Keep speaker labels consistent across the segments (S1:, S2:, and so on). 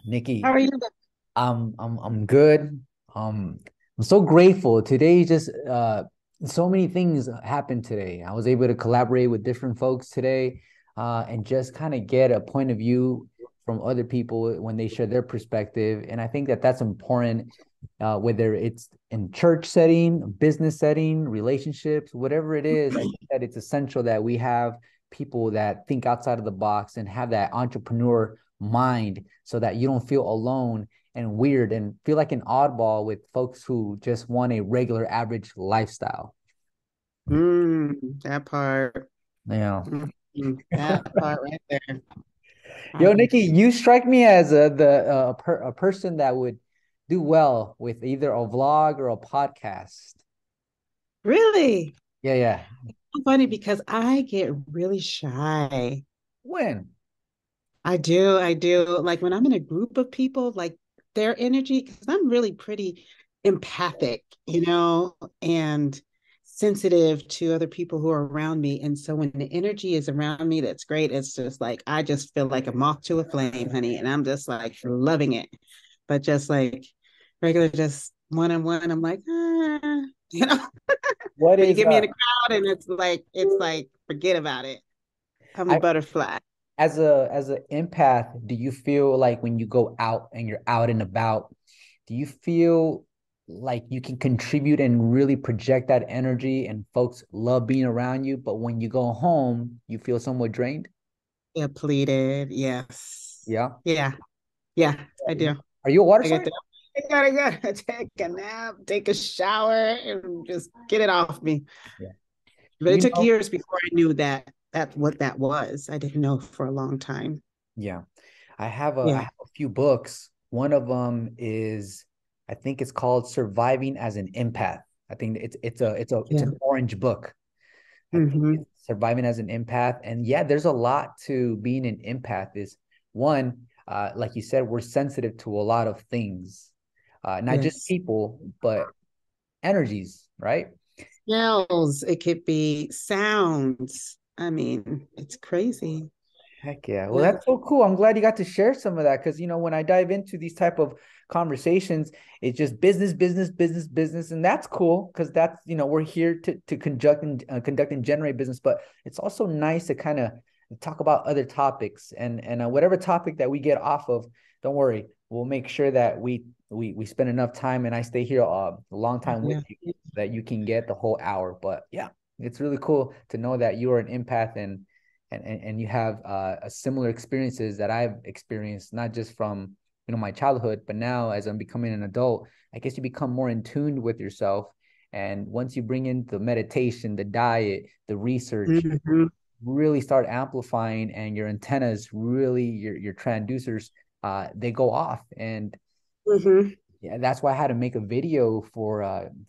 S1: How
S2: Nikki,
S1: are you?
S2: I'm good. Um, I'm so grateful. Today just so many things happened today. I was able to collaborate with different folks today, and just kind of get a point of view from other people when they share their perspective. And I think that that's important, whether it's in church setting, business setting, relationships, whatever it is. I think that it's essential that we have people that think outside of the box and have that entrepreneur mind so that you don't feel alone and weird and feel like an oddball with folks who just want a regular average lifestyle.
S1: That part.
S2: Yeah.
S1: That part right there.
S2: Yo,
S1: Um,
S2: Nikki, you strike me as a person that would do well with either a vlog or a podcast.
S1: really
S2: Yeah, yeah.
S1: funny because I get really shy.
S2: When?
S1: I do. Like when I'm in a group of people, like their energy, because I'm really pretty empathic, and sensitive to other people who are around me. And so when the energy is around me, that's great. It's just like I just feel like a moth to a flame, honey. And I'm just like loving it. But just like regular, just one on one, I'm like, you know,
S2: What
S1: but you
S2: is
S1: get me in a crowd and it's like, forget about it. I'm a
S2: I
S1: butterfly.
S2: as an empath, do you feel like when you go out and you're out and about, do you feel like you can contribute and really project that energy and folks love being around you, but when you go home, you feel somewhat drained?
S1: Depleted. Yes.
S2: Yeah.
S1: Yeah. Yeah, I do.
S2: Are you a water
S1: I get
S2: sign?
S1: that. I gotta take a nap, take a shower, and just get it off me.
S2: Yeah.
S1: But it
S2: You
S1: took
S2: know,
S1: years before I knew that what that was. I didn't know for a long time.
S2: yeah. I
S1: Yeah.
S2: have a few books. One of them is, I think it's called Surviving as an Empath. I think it's
S1: Yeah.
S2: an orange book. I think
S1: Hmm.
S2: it's Surviving as an Empath. And yeah, there's a lot to being an empath. Is one, like you said, we're sensitive to a lot of things, not just
S1: Yes.
S2: people, but energies, right?
S1: Smells. It could be sounds. I mean, it's crazy.
S2: Heck yeah. Well,
S1: Yeah.
S2: that's so cool. I'm glad you got to share some of that because, when I dive into these type of conversations, it's just business, business, business, business, and that's cool because that's, we're here to conduct and generate business, but it's also nice to kind of talk about other topics and whatever topic that we get off of, don't worry, we'll make sure that we spend enough time and I stay here a long time with
S1: Yeah.
S2: you that you can get the whole hour. But yeah, it's really cool to know that you are an empath and you have similar experiences that I've experienced, not just from my childhood, but now as I'm becoming an adult, I guess you become more in tune with yourself. And once you bring in the meditation, the diet, the research,
S1: Hmm.
S2: really start amplifying, and your antennas really your transducers they go off. And
S1: Hmm.
S2: yeah, that's why I had to make a video for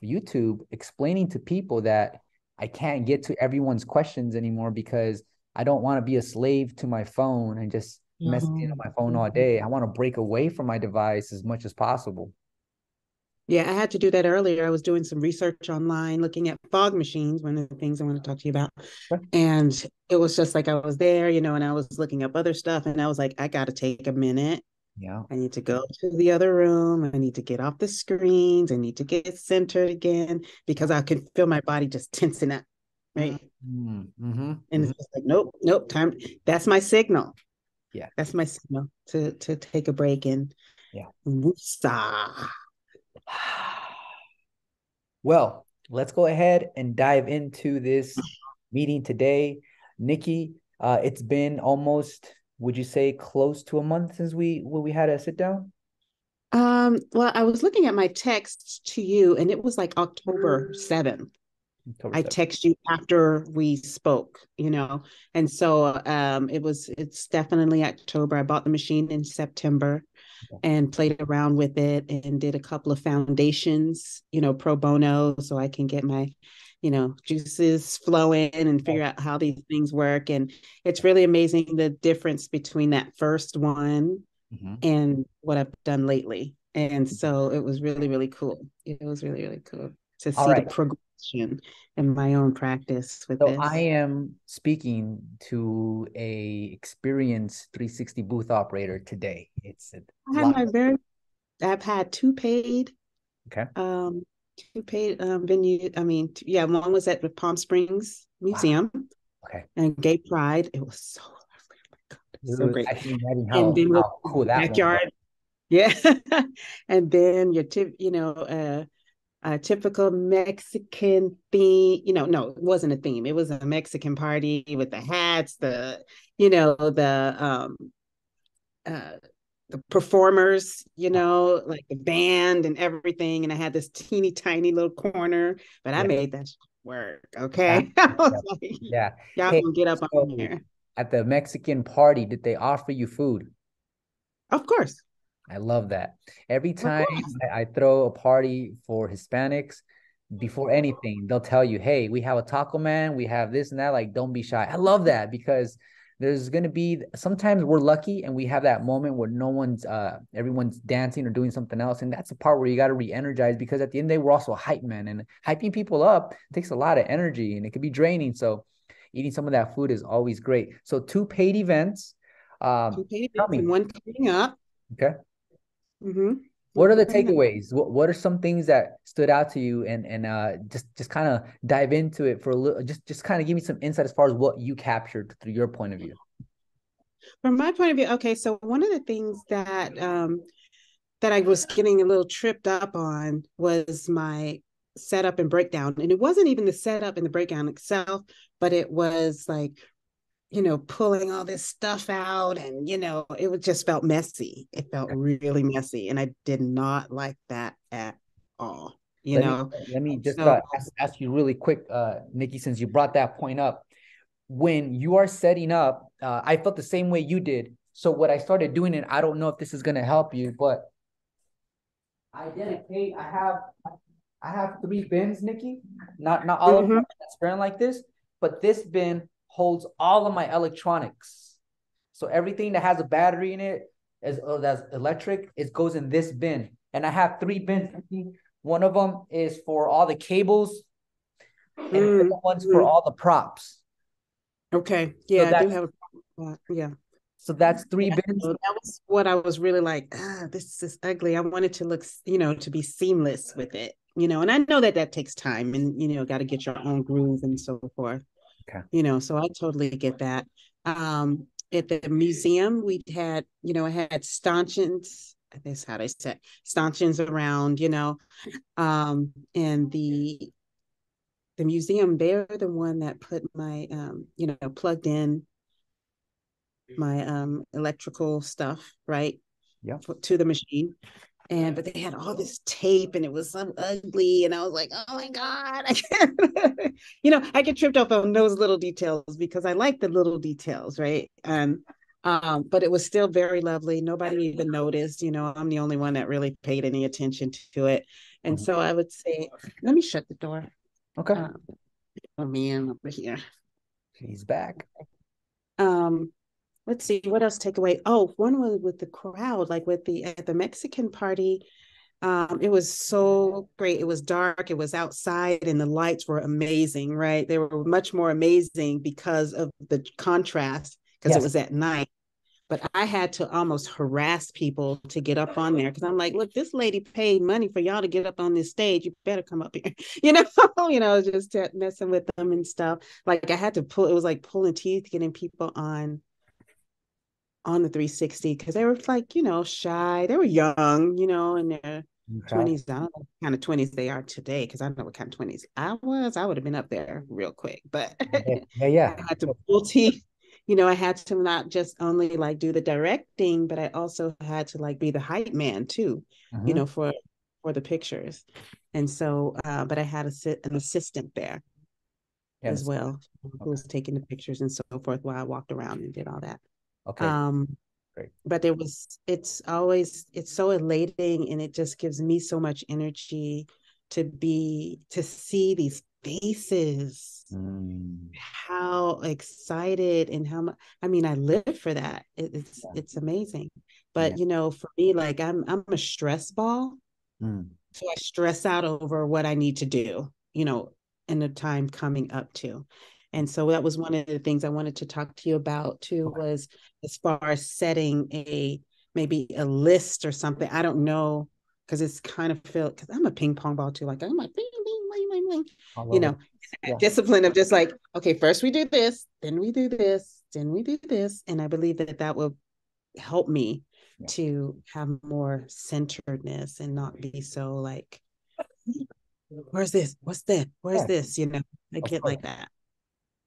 S2: YouTube explaining to people that I can't get to everyone's questions anymore because I don't want to be a slave to my phone and just messaging on
S1: No.
S2: my phone all day. I want to break away from my device as much as possible.
S1: Yeah, I had to do that earlier. I was doing some research online, looking at fog machines, one of the things I want to talk to you about. And it was just like I was there, and I was looking up other stuff. And I was like, I got to take a minute.
S2: Yeah.
S1: I need to go to the other room. I need to get off the screens. I need to get centered again because I can feel my body just tensing up. Right.
S2: Mm-hmm. Mm-hmm.
S1: And
S2: Mm-hmm.
S1: it's just like, nope, nope, time. That's my signal.
S2: Yeah.
S1: That's my signal to take a break and
S2: Yeah.
S1: woosah.
S2: Well, let's go ahead and dive into this meeting today. Nikki, it's been almost, would you say, close to a month since we had a sit down?
S1: Well, I was looking at my texts to you, and it was like October 7th.
S2: October
S1: I
S2: 7th.
S1: text you after we spoke. And so it's definitely October. I bought the machine in September and played around with it and did a couple of foundations, pro bono, so I can get my, juices flowing and figure out how these things work. And it's really amazing the difference between that first one
S2: Mhm.
S1: and what I've done lately. And so it was really, really cool. It was really, really cool. to
S2: All
S1: see the
S2: right.
S1: progression in my own practice with
S2: So I
S1: this.
S2: am speaking to a experienced 360 booth operator today. It's a
S1: I had
S2: lot.
S1: my very, I've had
S2: Okay.
S1: two paid venue. I mean, yeah, one was at the Palm Springs
S2: Wow.
S1: Museum
S2: Okay.
S1: and Gay Pride. It was so lovely. Oh my God, so
S2: Dude,
S1: great.
S2: I can imagine
S1: And then with
S2: how cool that one was.
S1: backyard, yeah. And then your tip, a typical Mexican theme. No, it wasn't a theme. It was a Mexican party with the hats, uh, the performers, like the band and everything. And I had this teeny tiny little corner, but I
S2: Yeah.
S1: made that work.
S2: Yeah.
S1: Okay. I was
S2: Yeah.
S1: like,
S2: Yeah.
S1: y'all
S2: Hey,
S1: gonna get up on
S2: so
S1: here.
S2: at the Mexican party, did they offer you food?
S1: Of course.
S2: I love that. Every
S1: Of
S2: time
S1: course.
S2: I throw a party for Hispanics, before anything, they'll tell you, hey, we have a taco man, we have this and that. Like, don't be shy. I love that because there's going to be sometimes we're lucky and we have that moment where everyone's dancing or doing something else. And that's the part where you got to re energize because at the end of the day, we're also a hype man and hyping people up takes a lot of energy and it can be draining. So, eating some of that food is always great. So, two paid events.
S1: Two paid
S2: Tell
S1: events and
S2: me,
S1: one coming up.
S2: okay.
S1: Mm-hmm.
S2: What
S1: One
S2: are the
S1: coming up.
S2: takeaways? What are some things that stood out to you and just kind of dive into it for a little just kind of give me some insight as far as what you captured through your point of view.
S1: From my point of view, okay, so one of the things that I was getting a little tripped up on was my setup and breakdown. And it wasn't even the setup and the breakdown itself, but it was like, pulling all this stuff out and, it was just felt messy. It felt really messy. And I did not like that at all, you
S2: Let me
S1: know.
S2: let me just
S1: So
S2: ask you really quick, Nikki, since you brought that point up. When you are setting up, I felt the same way you did. So what I started doing, and I don't know if this is gonna help you, but I have three bins, Nikki. Not all of them
S1: mhm.
S2: are transparent like this, but this bin holds all of my electronics. So everything that has a battery in it that's electric, it goes in this bin. And I have three bins. One of them is for all the cables, and the other one's for
S1: Mm-hmm.
S2: all the props.
S1: Okay.
S2: So
S1: Yeah, I do
S2: that's
S1: have yeah.
S2: three
S1: Yeah,
S2: bins.
S1: so that was what I was really like, this is ugly. I wanted to look, to be seamless with it, and I know that that takes time and, got to get your own groove and so forth,
S2: Okay.
S1: so I totally get that. At the museum, we had, I had stanchions, that's how they said stanchions around, and the museum, they're the one that put my, plugged in my electrical stuff, right,
S2: Yep.
S1: to the machine. But they had all this tape and it was so ugly. And I was like, oh my God, I can't. I get tripped up on those little details because I like the little details, right? And but it was still very lovely. Nobody even noticed, I'm the only one that really paid any attention to it. And
S2: Mhm.
S1: so I would say, let me shut the door.
S2: Okay.
S1: Um, oh man, over here.
S2: He's back.
S1: Um, let's see what else take away. Oh, one was with the crowd, like with the at the Mexican party. It was so great. It was dark, it was outside, and the lights were amazing, right? They were much more amazing because of the contrast, because it
S2: Yes.
S1: was at night. But I had to almost harass people to get up on there because I'm like, look, this lady paid money for y'all to get up on this stage. You better come up here, just messing with them and stuff. Like I had to pull. It was like pulling teeth getting people on the 360 because they were like, shy. They were young, in their
S2: Okay.
S1: 20s. I don't know what kind of 20s they are today because I know what kind of 20s I was. I would have been up there real quick, but
S2: Yeah. Yeah.
S1: I
S2: Yeah.
S1: had to pull teeth. I had to not just only like do the directing, but I also had to like be the hype man too,
S2: Mm-hmm.
S1: for the pictures. And so, but I had an assistant there
S2: Yeah.
S1: as well who
S2: Okay.
S1: was taking the pictures and so forth while I walked around and did all that.
S2: Okay.
S1: Um,
S2: Great.
S1: but it's so elating and it just gives me so much energy to see these faces,
S2: Mm.
S1: how excited and how much. I mean, I live for that. It's
S2: Yeah.
S1: it's amazing. But
S2: Yeah.
S1: for me, like I'm a stress ball.
S2: Mm.
S1: So I stress out over what I need to do, in the time coming up to. And so that was one of the things I wanted to talk to you about too,
S2: Okay.
S1: was as far as setting maybe a list or something. I don't know, because it's kind of feel because I'm a ping pong ball too. Like I'm like bing, bing, bing, bing, bing,
S2: All
S1: you
S2: over.
S1: know,
S2: Yeah.
S1: discipline of just like, okay, first we do this, then we do this, then we do this. And I believe that that will help me
S2: Yeah.
S1: to have more centeredness and not be so like, where's this? What's that? Where's
S2: Yeah.
S1: this? I
S2: Of
S1: get
S2: course.
S1: like that.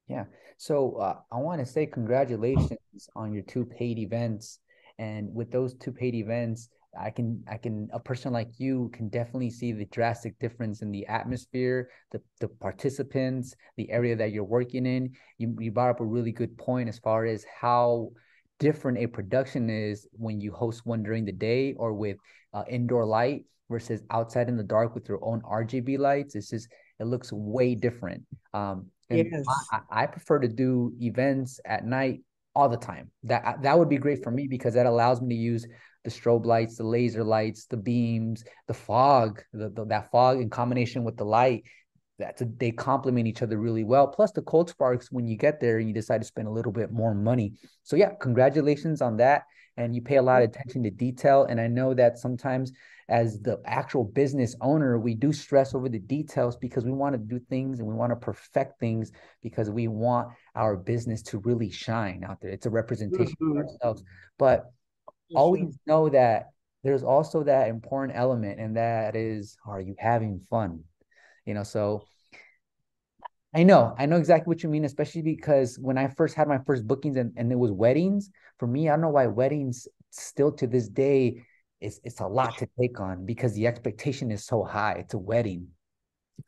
S2: Yeah. So I want to say congratulations on your two paid events. And with those two paid events, a person like you can definitely see the drastic difference in the atmosphere, the participants, the area that you're working in. You brought up a really good point as far as how different a production is when you host one during the day or with indoor light versus outside in the dark with your own RGB lights. It looks way different. And
S1: Yes.
S2: I prefer to do events at night all the time. That would be great for me because that allows me to use the strobe lights, the laser lights, the beams, the fog, that fog in combination with the light. They complement each other really well. Plus the cold sparks when you get there and you decide to spend a little bit more money. So yeah, congratulations on that. And you pay a lot of attention to detail. And I know that sometimes as the actual business owner, we do stress over the details because we want to do things and we want to perfect things because we want our business to really shine out there. It's a representation of
S1: Mm-hmm.
S2: ourselves. But
S1: For sure.
S2: always know that there's also that important element, and that is, are you having fun? So I know exactly what you mean, especially because when I first had my first bookings and it was weddings, for me, I don't know why weddings still to this day it's a lot to take on because the expectation is so high. It's a wedding.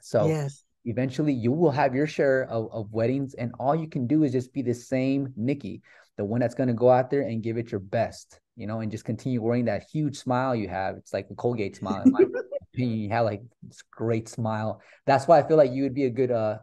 S2: So
S1: Yes.
S2: eventually you will have your share of weddings, and all you can do is just be the same Nikki, the one that's going to go out there and give it your best, and just continue wearing that huge smile you have. It's like a Colgate smile. In my opinion, you have like this great smile. That's why I feel like you would be a good a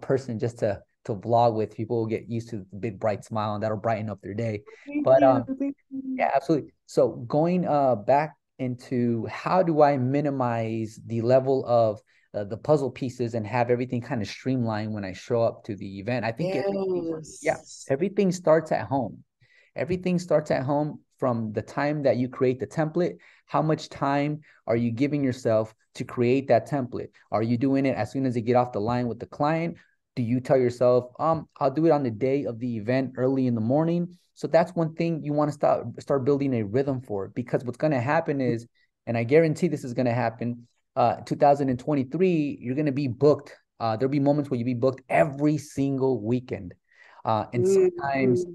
S2: person just to vlog with. People will get used to the big bright smile and that'll brighten up their day.
S1: Thank
S2: But
S1: you. Thank you.
S2: yeah, absolutely. So going back into how do I minimize the level of the puzzle pieces and have everything kind of streamlined when I show up to the event. I think yeah,
S1: Yes.
S2: everything starts at home. Everything starts at home from the time that you create the template. How much time are you giving yourself to create that template? Are you doing it as soon as you get off the line with the client? Do you tell yourself, I'll do it on the day of the event early in the morning? So that's one thing you want to start building a rhythm for, because what's going to happen is, and I guarantee this is going to happen, 2023, you're going to be booked. There'll be moments where you be booked every single weekend, and sometimes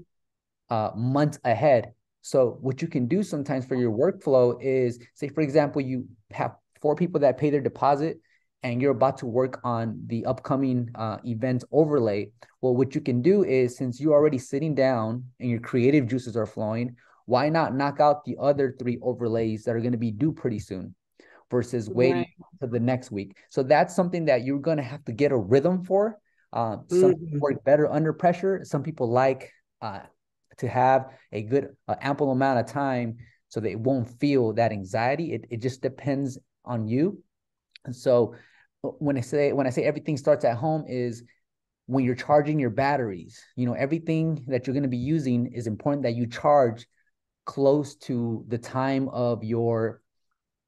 S1: Mm-hmm.
S2: months ahead. So what you can do sometimes for your workflow is, say, for example, you have four people that pay their deposit and you're about to work on the upcoming event overlay. Well, what you can do is, since you're already sitting down and your creative juices are flowing, why not knock out the other three overlays that are going to be due pretty soon versus waiting
S1: Right.
S2: to the next week? So that's something that you're going to have to get a rhythm for. Some people
S1: Mm-hmm.
S2: work better under pressure. Some people like to have a good ample amount of time so they won't feel that anxiety. It just depends on you. And so when I say everything starts at home is when you're charging your batteries. Everything that you're going to be using is important that you charge close to the time of your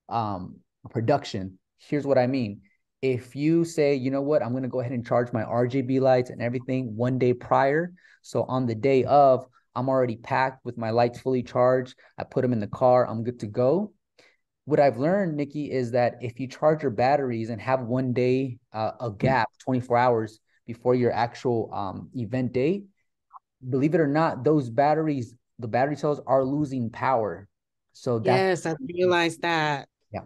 S2: um, production. Here's what I mean. If you say, you know what, I'm going to go ahead and charge my RGB lights and everything one day prior. So on the day of, I'm already packed with my lights fully charged. I put them in the car. I'm good to go. What I've learned, Nikki, is that if you charge your batteries and have one day a gap, 24 hours before your actual event date, believe it or not, the battery cells are losing power. So that's
S1: Yes, I realized that.
S2: yeah.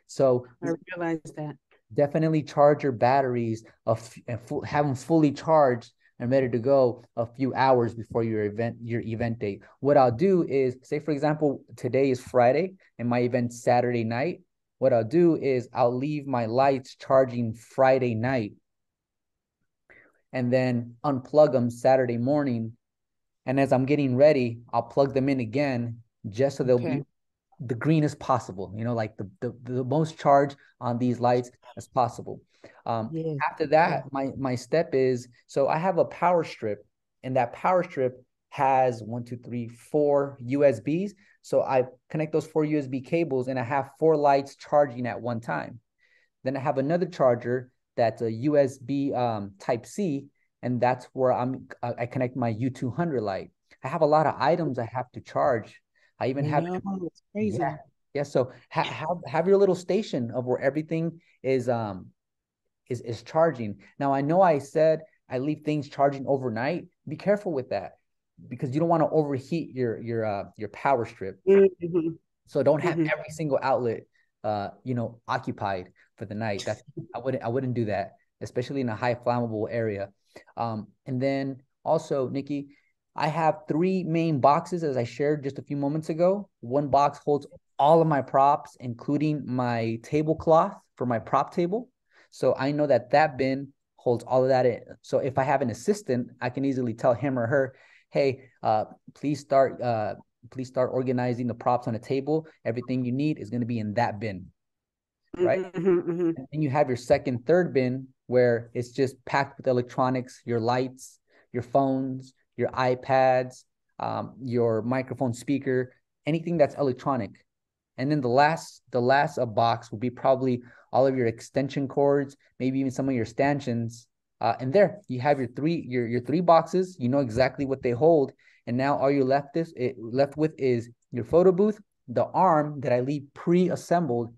S2: So
S1: I realized that.
S2: definitely charge your batteries and have them fully charged and ready to go a few hours before your event date. What I'll do is, say for example, today is Friday and my event's Saturday night. What I'll do is I'll leave my lights charging Friday night and then unplug them Saturday morning. And as I'm getting ready, I'll plug them in again just so they'll be
S1: Okay.
S2: the greenest possible, you know, like the most charge on these lights as possible. Um,
S1: Yeah.
S2: After
S1: Yeah.
S2: that, my step is, so I have a power strip, and that power strip has one, two, three, four USBs. So I connect those four USB cables, and I have four lights charging at one time. Then I have another charger that's a USB Type C, and that's where I connect my U200 light. I have a lot of items I have to charge. I even
S1: I
S2: have,
S1: know, it's
S2: yeah,
S1: crazy.
S2: yeah. So have your little station of where everything is charging. Now I know I said I leave things charging overnight. Be careful with that because you don't want to overheat your power strip.
S1: Hmm.
S2: So don't have
S1: Hmm.
S2: every single outlet occupied for the night. That's I wouldn't do that, especially in a high flammable area. And then also, Nikki, I have three main boxes as I shared just a few moments ago. One box holds all of my props, including my tablecloth for my prop table. So I know that that bin holds all of that in. So if I have an assistant, I can easily tell him or her, hey, please start please start organizing the props on a table. Everything you need is going to be in that bin, right?
S1: Hmm. Hmm.
S2: And then you have your second, third bin where it's just packed with electronics, your lights, your phones, your iPads, your microphone speaker, anything that's electronic. And then the last box will be probably all of your extension cords, maybe even some of your stanchions. And there you have your three boxes. You know exactly what they hold. And now all you're left with is your photo booth, the arm that I leave pre-assembled.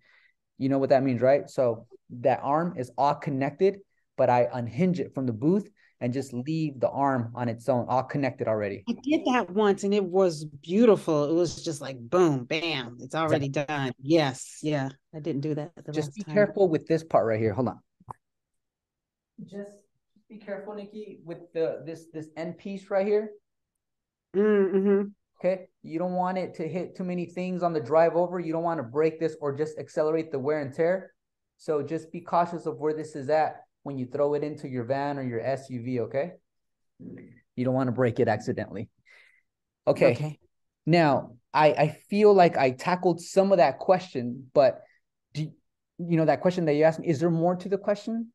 S2: You know what that means, right? So that arm is all connected, but I unhinge it from the booth and just leave the arm on its own, all connected already.
S1: I did that once and it was beautiful. It was just like boom, bam, it's already done. Yes, yeah. I didn't do that the
S2: Just
S1: last
S2: be
S1: time.
S2: careful with this part right here. Hold on. Just be careful, Nikki, with this end piece right here.
S1: Mm-hmm.
S2: Okay, you don't want it to hit too many things on the drive over. You don't want to break this or just accelerate the wear and tear. So just be cautious of where this is at when you throw it into your van or your SUV. Okay, you don't want to break it accidentally. Okay,
S1: Okay.
S2: now I feel like I tackled some of that question, but do you know that question that you asked me? Is there more to the question?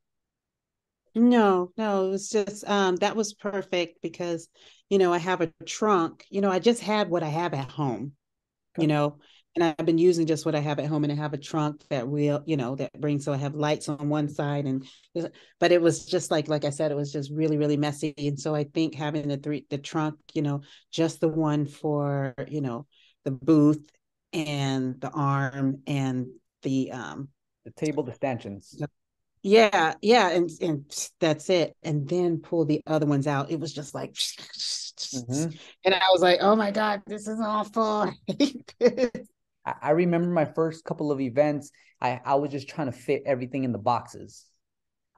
S1: No, no, it was just that was perfect because I have a trunk. I just had what I have at home, you
S2: Okay.
S1: know, and I've been using just what I have at home, and I have a trunk that that brings, so I have lights on one side, but it was just like I said, it was just really, really messy. And so I think having the trunk, just the one for, the booth and the arm and
S2: The table, the stanchions.
S1: the yeah, yeah, and that's it. And then pull the other ones out. It was just like,
S2: Mm-hmm.
S1: and I was like, oh my God, this is awful.
S2: I remember my first couple of events. I was just trying to fit everything in the boxes.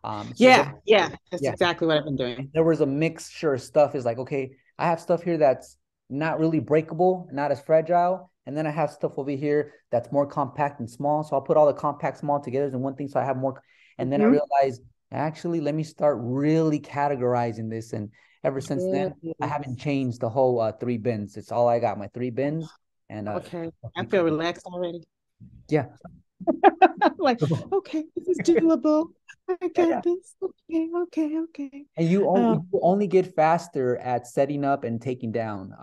S2: So
S1: Yeah, yeah, that's
S2: yeah,
S1: exactly what I've been doing.
S2: there was a mixture of stuff. Is like, okay, I have stuff here that's not really breakable, not as fragile, and then I have stuff over here that's more compact and small. So I'll put all the compact small together in one thing, so I have more. And then I
S1: Hmm.
S2: realized, actually, let me start really categorizing this. And ever since then, I haven't
S1: Yes.
S2: changed the whole three bins. It's all I got, my three bins, and
S1: Okay. I
S2: keep
S1: feel
S2: cooking.
S1: relaxed already.
S2: Yeah.
S1: I'm like, okay, this is doable. I
S2: Yeah,
S1: got
S2: yeah.
S1: this. Okay, okay, okay.
S2: And you only,
S1: Um,
S2: you only get faster at setting up and taking down.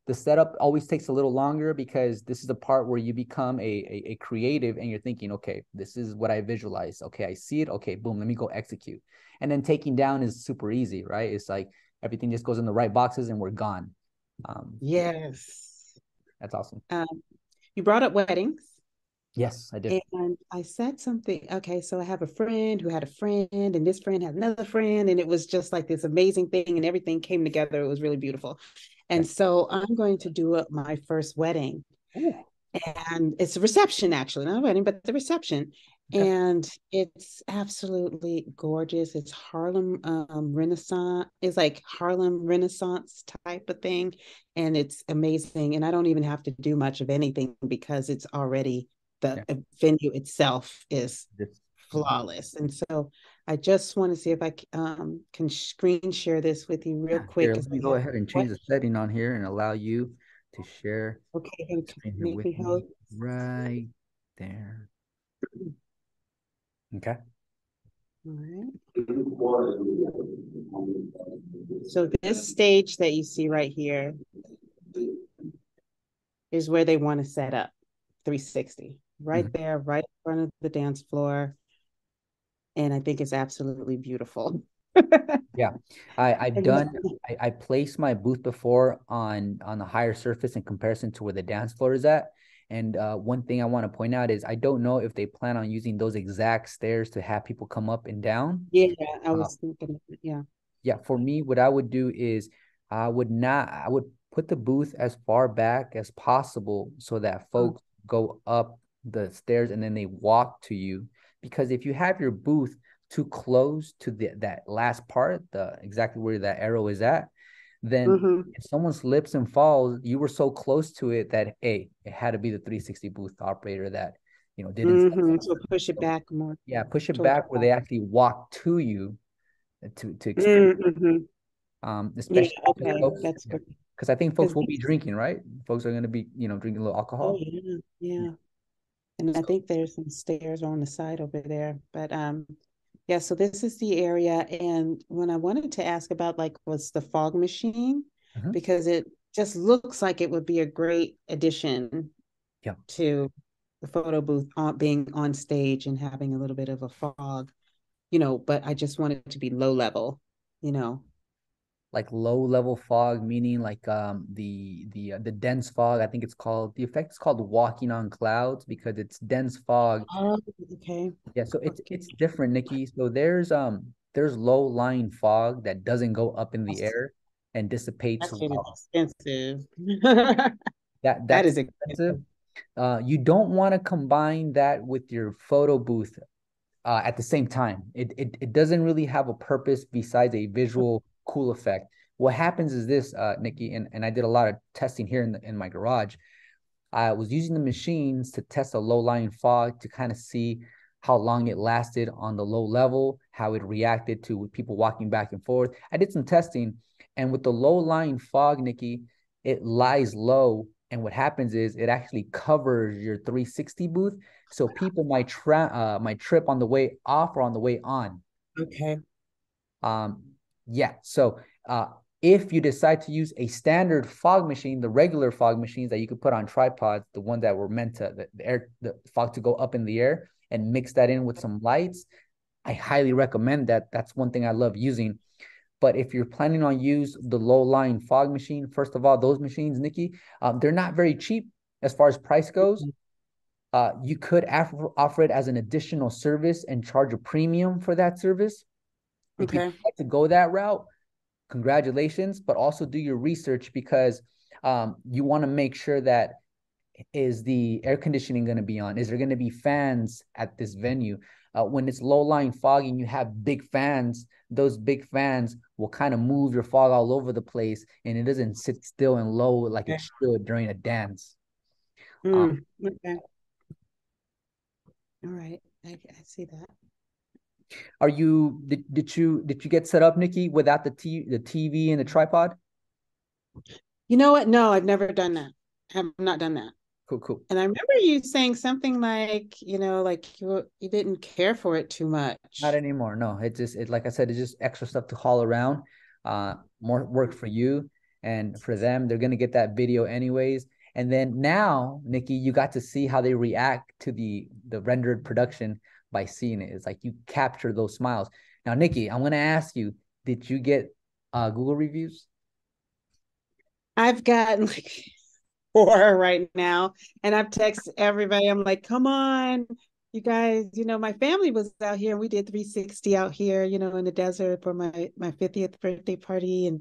S2: The setup always takes a little longer because this is the part where you become a creative and you're thinking, okay, this is what I visualize. Okay, I see it. Okay, boom, let me go execute. And then taking down is super easy, right? It's like everything just goes in the right boxes and we're gone. Um,
S1: yes.
S2: that's awesome.
S1: Um, you brought up weddings.
S2: Yes, I did.
S1: And I said something. Okay, so I have a friend who had a friend, and this friend had another friend, and it was just like this amazing thing, and everything came together. It was really beautiful.
S2: Okay.
S1: And so I'm going to do my first wedding,
S2: Ooh,
S1: and it's a reception, actually, not a wedding, but the reception.
S2: okay.
S1: And it's absolutely gorgeous. It's Harlem Renaissance. It's like Harlem Renaissance type of thing. And it's amazing. And I don't even have to do much of anything because it's already, the
S2: Yeah.
S1: venue itself is
S2: Just,
S1: flawless. And so I just want to see if I can screen share this with you real
S2: yeah. Here,
S1: quick.
S2: let
S1: Because
S2: me
S1: I
S2: go
S1: have
S2: ahead and
S1: what?
S2: change the setting on here and allow you to share
S1: Okay,
S2: screen here with
S1: Nikki,
S2: me
S1: hold.
S2: right there. Okay.
S1: All right. So this stage that you see right here is where they want to set up 360. Right
S2: Mhm.
S1: there, right in front of the dance floor. And I think it's absolutely beautiful.
S2: Yeah, I've
S1: And
S2: done I placed my booth before on a higher surface in comparison to where the dance floor is at. And one thing I want to point out is I don't know if they plan on using those exact stairs to have people come up and down.
S1: yeah, I
S2: Uh,
S1: was thinking, yeah.
S2: yeah, for me, what I would do is I would put the booth as far back as possible so that
S1: Oh,
S2: folks go up the stairs and then they walk to you. Because if you have your booth too close to that last part, the exactly where that arrow is at, then
S1: mm-hmm,
S2: if someone slips and falls, you were so close to it that hey, it had to be the 360 booth operator that didn't step
S1: mm-hmm. So
S2: forward.
S1: push it
S2: So
S1: back more
S2: yeah, push it
S1: towards
S2: back where
S1: the
S2: they actually walk to you to experience
S1: back. Mm-hmm. Yeah,
S2: especially because
S1: okay,
S2: folks,
S1: that's good.
S2: because I think folks
S1: Because
S2: will be drinking, right? Folks are going to be, drinking a little
S1: oh
S2: alcohol.
S1: yeah,
S2: Yeah.
S1: yeah. And I
S2: So,
S1: think there's some stairs on the side over there. But yeah, so this is the area. And when I wanted to ask about like was the fog machine,
S2: mhm.
S1: because it just looks like it would be a great addition
S2: Yeah,
S1: to the photo booth on being on stage and having a little bit of a fog, but I just want it to be low level, you know.
S2: like low level fog, meaning like the dense fog. I think it's called the effect is called walking on clouds because it's dense fog.
S1: Oh, okay.
S2: Yeah, so
S1: Okay.
S2: it's different, Nikki. So there's low lying fog that doesn't go up in the air and dissipates
S1: That shit is
S2: well.
S1: expensive. That
S2: That's
S1: is
S2: expensive.
S1: expensive.
S2: You don't want to combine that with your photo booth at the same time. It doesn't really have a purpose besides a visual cool effect. What happens is this, Nikki, and I did a lot of testing here in my garage. I was using the machines to test a low-lying fog to kind of see how long it lasted on the low level, how it reacted to people walking back and forth. I did some testing, and with the low-lying fog, Nikki, it lies low. And what happens is it actually covers your 360 booth. So people might trip on the way off or on the way on.
S1: Okay.
S2: Um, yeah. So if you decide to use a standard fog machine, the regular fog machines that you could put on tripods, the ones that were meant to the fog to go up in the air and mix that in with some lights, I highly recommend that. That's one thing I love using. But if you're planning on use the low lying fog machine, first of all, those machines, Nikki, they're not very cheap as far as price goes. You could offer it as an additional service and charge a premium for that service. If you
S1: Okay.
S2: decide to go that route, congratulations, but also do your research because you want to make sure that is the air conditioning going to be on? Is there going to be fans at this venue? When it's low lying fog and you have big fans, those big fans will kind of move your fog all over the place and it doesn't sit still and low like it
S1: Okay.
S2: should during a dance. Um,
S1: Okay. All right. I see that.
S2: are you did you get set up, Nikki, without the TV and the tripod?
S1: You know what? No, I've never done that. I have not done that.
S2: Cool, cool.
S1: And I remember you saying something like, like you didn't care for it too
S2: Not
S1: much.
S2: anymore. No, it like I said, it's just extra stuff to haul around. More work for you and for them. They're gonna get that video anyways. And then now, Nikki, you got to see how they react to the rendered production by seeing it. It's like you capture those smiles. Now, Nikki, I'm gonna ask you, did you get Google reviews?
S1: I've gotten like four right now, and I've texted everybody. I'm like, come on, you guys. My family was out here, and we did 360 out here, in the desert for my 50th birthday party,
S2: Your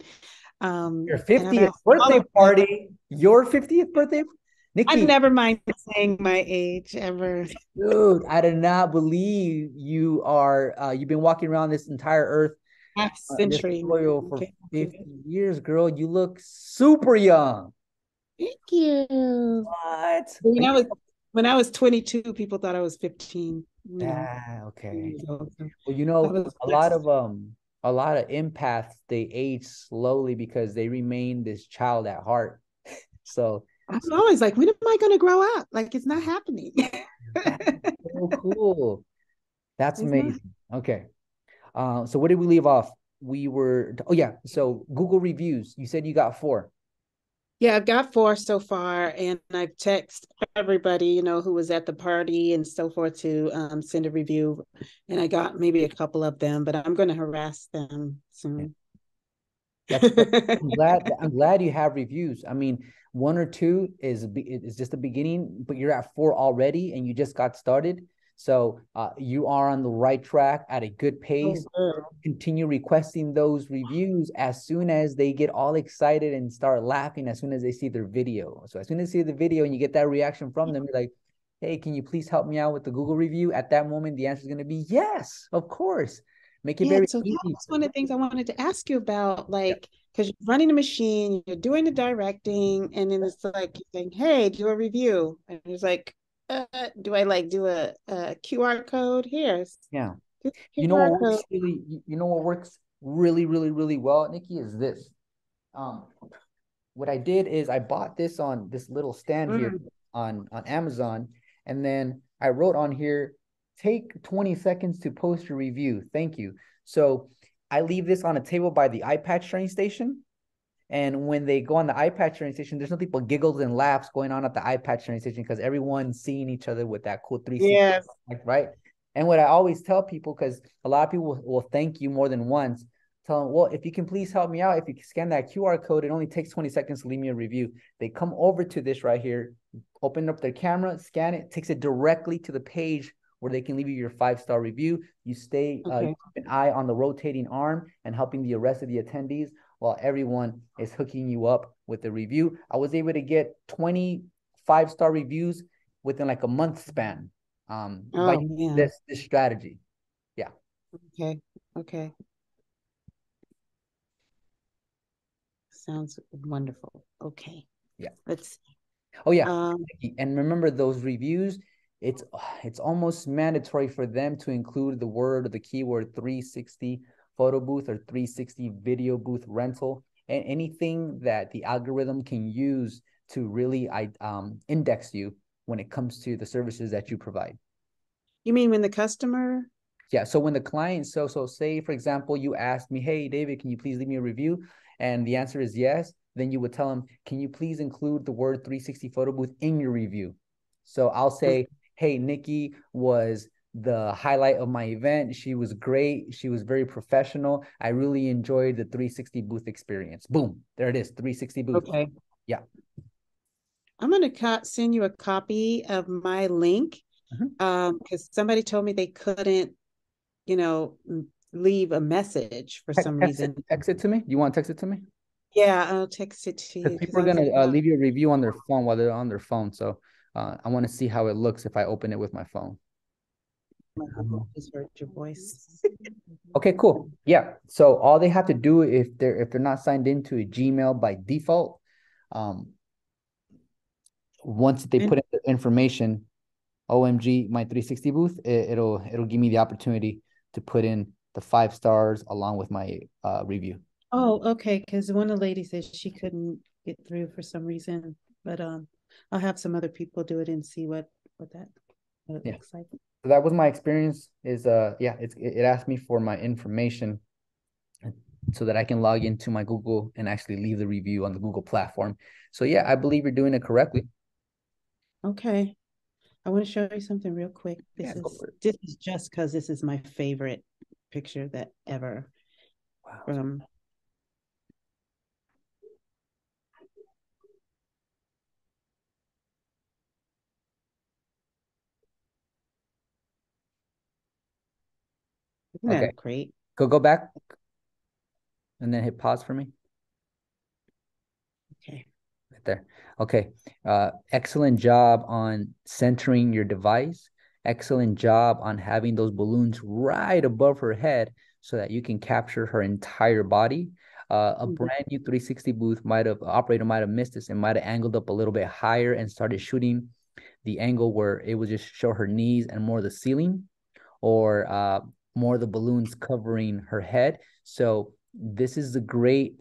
S1: and I've
S2: 50th
S1: asked all
S2: birthday
S1: of them.
S2: party. Your 50th birthday?
S1: I
S2: Nikki,
S1: never mind saying my age ever.
S2: dude, I did not believe you've been walking around this entire earth,
S1: Half
S2: this
S1: century.
S2: soil for
S1: Okay.
S2: 50 years, girl. You look super young.
S1: Thank you.
S2: What? Are
S1: When
S2: you
S1: I was when I was 22, people thought I was 15.
S2: okay?
S1: Years old. So
S2: Well,
S1: I was blessed.
S2: a lot of empaths, they age slowly because they remain this child at heart. So,
S1: I'm
S2: so
S1: always like, when am I going to grow up? Like, it's not happening.
S2: that's so cool. That's
S1: It's not.
S2: amazing. Okay. So what did we leave off? Oh yeah. So Google reviews. You said you got four.
S1: Yeah, I've got four so far, and I've texted everybody, who was at the party and so forth to send a review. And I got maybe a couple of them, but I'm going to harass them
S2: Yeah.
S1: soon.
S2: That's I'm glad you have reviews. I mean, one or two is just the beginning, but you're at four already, and you just got started. So you are on the right track at a good
S1: Oh,
S2: pace.
S1: good.
S2: Continue requesting those reviews as soon as they get all excited and start laughing as soon as they see their video. So as soon as they see the video and you get that reaction from them, you're like, hey, can you please help me out with the Google review? At that moment, the answer is going to be yes, of course. Make it
S1: Yeah,
S2: very
S1: so that
S2: easy.
S1: was one of the things I wanted to ask you about,
S2: Yeah.
S1: like, because you're running the machine, you're doing the directing, and then it's like you're saying, "Hey, do a review," and it's like, "Do I like do a QR code? Here's
S2: Yeah.
S1: the
S2: You know what
S1: QR code."
S2: works really, you know what works really, really, really well, Nikki, is this. Um, what I did is I bought this on this little stand here
S1: Mm,
S2: on Amazon, and then I wrote on here, take 20 seconds to post your review. Thank you. So I leave this on a table by the iPad train station. And when they go on the iPad train station, there's nothing but giggles and laughs going on at the iPad train station because everyone's seeing each other with that cool 360,
S1: yes.
S2: right? And what I always tell people, because a lot of people will thank you more than once, tell them, well, if you can please help me out, if you can scan that QR code, it only takes 20 seconds to leave me a review. They come over to this right here, open up their camera, scan it, takes it directly to the page where they can leave you your 5-star review. You you
S1: Okay.
S2: keep an eye on the rotating arm and helping the rest of the attendees while everyone is hooking you up with a review. I was able to get 20 5-star reviews within like a month span by
S1: Oh
S2: using
S1: man.
S2: this strategy. Yeah.
S1: Okay. Okay. Sounds wonderful. Okay.
S2: Yeah.
S1: Let's.
S2: Oh yeah.
S1: Um.
S2: And remember those reviews, it's it's almost mandatory for them to include the word or the keyword 360 photo booth or 360 video booth rental and anything that the algorithm can use to really index you when it comes to the services that you provide.
S1: You mean when the customer?
S2: Yeah. So when the client, so say for example, you asked me, hey David, can you please leave me a review? And the answer is yes. Then you would tell them, can you please include the word 360 photo booth in your review? So I'll say, hey, Nikki was the highlight of my event. She was great. She was very professional. I really enjoyed the 360 booth experience. Boom. There it is. 360 booth.
S1: Okay.
S2: Yeah.
S1: I'm going to send you a copy of my link
S2: Mhm.
S1: because somebody told me they couldn't, leave a message for some
S2: Text it,
S1: reason.
S2: text it to me. You want to text it to me?
S1: Yeah, I'll text it to
S2: Because
S1: you because
S2: people
S1: I
S2: are
S1: was
S2: gonna
S1: like, oh,
S2: leave you a review on their phone while they're on their phone. So I want to see how it looks if I open it with my phone.
S1: my Google just heard your voice.
S2: Okay, cool. Yeah. So all they have to do if they're not signed into a Gmail by default, um, once they
S1: And
S2: put in the information, OMG, my 360 booth, it'll give me the opportunity to put in the 5 stars along with my review.
S1: oh, okay, because one of the ladies said she couldn't get through for some reason, but I'll have some other people do it and see what it
S2: Yeah.
S1: looks like.
S2: So that was my experience. Is yeah, it asked me for my information so that I can log into my Google and actually leave the review on the Google platform. So yeah, I believe you're doing it correctly.
S1: Okay, I want to show you something real quick.
S2: Yeah,
S1: This
S2: go
S1: is
S2: for it.
S1: this is just because this is my favorite picture that ever
S2: Wow.
S1: from. Isn't
S2: Okay.
S1: that great?
S2: Go back and then hit pause for me.
S1: Okay.
S2: Right there. Okay. Excellent job on centering your device. Excellent job on having those balloons right above her head so that you can capture her entire body. A
S1: Mhm.
S2: brand new 360 booth operator might have missed this and might have angled up a little bit higher and started shooting the angle where it would just show her knees and more of the ceiling or more of the balloons covering her head. So this is a great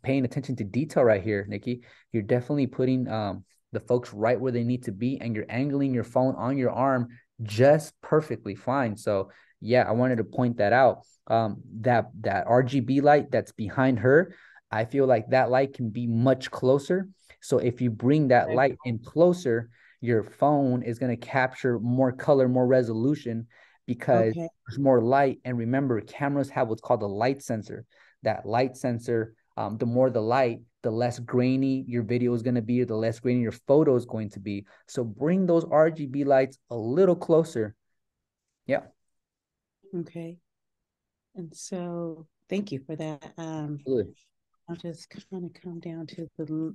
S2: paying attention to detail right here, Nikki. You're definitely putting the folks right where they need to be, and you're angling your phone on your arm just perfectly fine. So yeah, I wanted to point that out. That RGB light that's behind her, I feel like that light can be much closer. So if you bring that
S1: Okay.
S2: light in closer, your phone is going to capture more color, more resolution, because
S1: Okay.
S2: there's more light. And remember, cameras have what's called a light sensor. That light sensor, the more the light, the less grainy your video is going to be, or the less grainy your photo is going to be. So bring those RGB lights a little closer. Yeah.
S1: Okay. And so thank you for that.
S2: Absolutely.
S1: I'll just kind of come down to the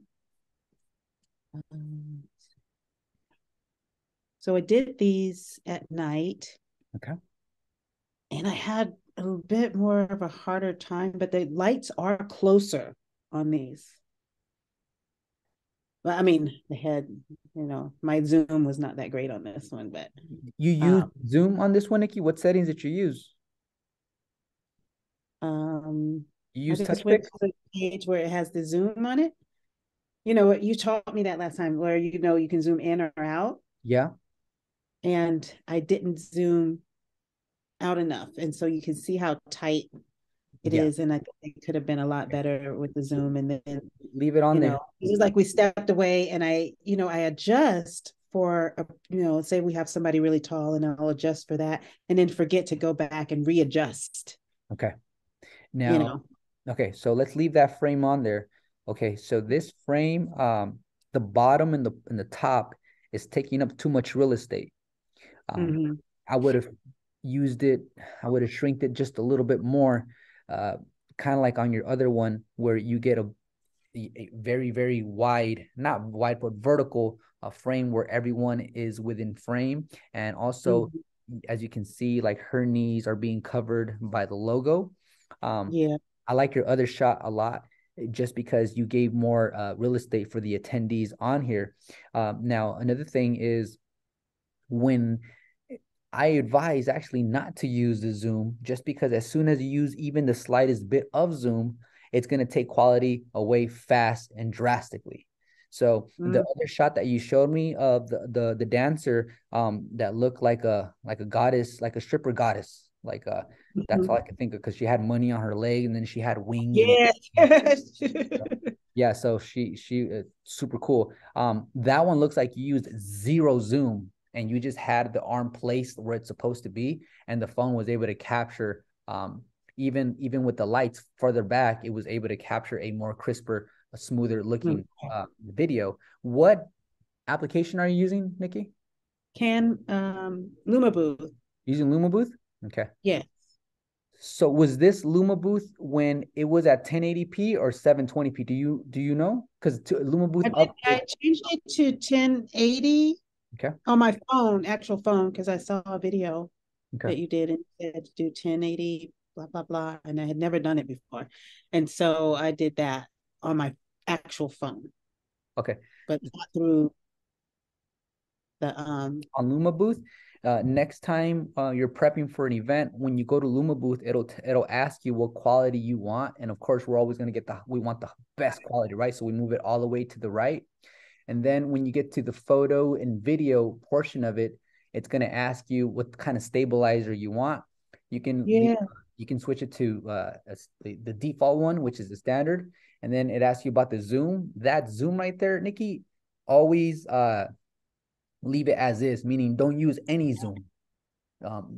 S1: um, so I did these at night
S2: Okay.
S1: and I had a bit more of a harder time, but the lights are closer on these. Well, I mean, the head, my zoom was not that great on this one, but
S2: You use
S1: um,
S2: Zoom on this one, Nikki? What settings did you use?
S1: um,
S2: You
S1: I
S2: use touch
S1: just went
S2: pick?
S1: to the page where it has the zoom on it. You know what you taught me that last time, where you can zoom in or out,
S2: Yeah.
S1: and I didn't zoom out enough, and so you can see how tight it
S2: Yeah.
S1: is, and I think it could have been a lot better with the zoom. And then
S2: Leave it on there.
S1: it's just like we stepped away, and I adjust for say we have somebody really tall, and I'll adjust for that, and then forget to go back and readjust.
S2: Okay.
S1: You
S2: Now,
S1: know.
S2: okay, so let's leave that frame on there. Okay, so this frame, the bottom and the top is taking up too much real estate. Um,
S1: Mm-hmm.
S2: I would have used it, I would have shrinked it just a little bit more, uh, kind of like on your other one where you get a very, very wide, not wide, but vertical frame where everyone is within frame. And also,
S1: Mm-hmm.
S2: as you can see, like her knees are being covered by the logo. Um,
S1: Yeah.
S2: I like your other shot a lot just because you gave more real estate for the attendees on here. Now, another thing is when I advise actually not to use the zoom, just because as soon as you use even the slightest bit of zoom, it's going to take quality away fast and drastically. So the
S1: Mm-hmm.
S2: other shot that you showed me of the dancer that looked like a goddess, like a stripper goddess, like that's all I could think of because she had money on her leg and then she had wings and
S1: Yeah.
S2: yeah, so she super cool. That one looks like you used zero zoom and you just had the arm placed where it's supposed to be, and the phone was able to capture even with the lights further back, it was able to capture a more crisper, a smoother looking video. What application are you using, Nikki?
S1: Can Luma Booth?
S2: Using Luma Booth? Okay.
S1: Yeah.
S2: So was this Luma Booth when it was at 1080p or 720p? Do you know? Because Luma Booth
S1: I
S2: upgrade.
S1: changed it to 1080
S2: Okay.
S1: on my phone, actual phone, because I saw a video
S2: Okay.
S1: that you did and said to do 1080, blah, blah, blah. And I had never done it before. And so I did that on my actual phone,
S2: Okay.
S1: but not through the
S2: On Luma Booth, next time you're prepping for an event, when you go to Luma Booth, it'll ask you what quality you want, and of course, we're always going to get we want the best quality, right? So we move it all the way to the right, and then when you get to the photo and video portion of it, it's going to ask you what kind of stabilizer you want. You can leave,
S1: yeah.
S2: you can switch it to the default one, which is the standard, and then it asks you about the zoom. That zoom right there, Nikki, always leave it as is, meaning don't use any zoom.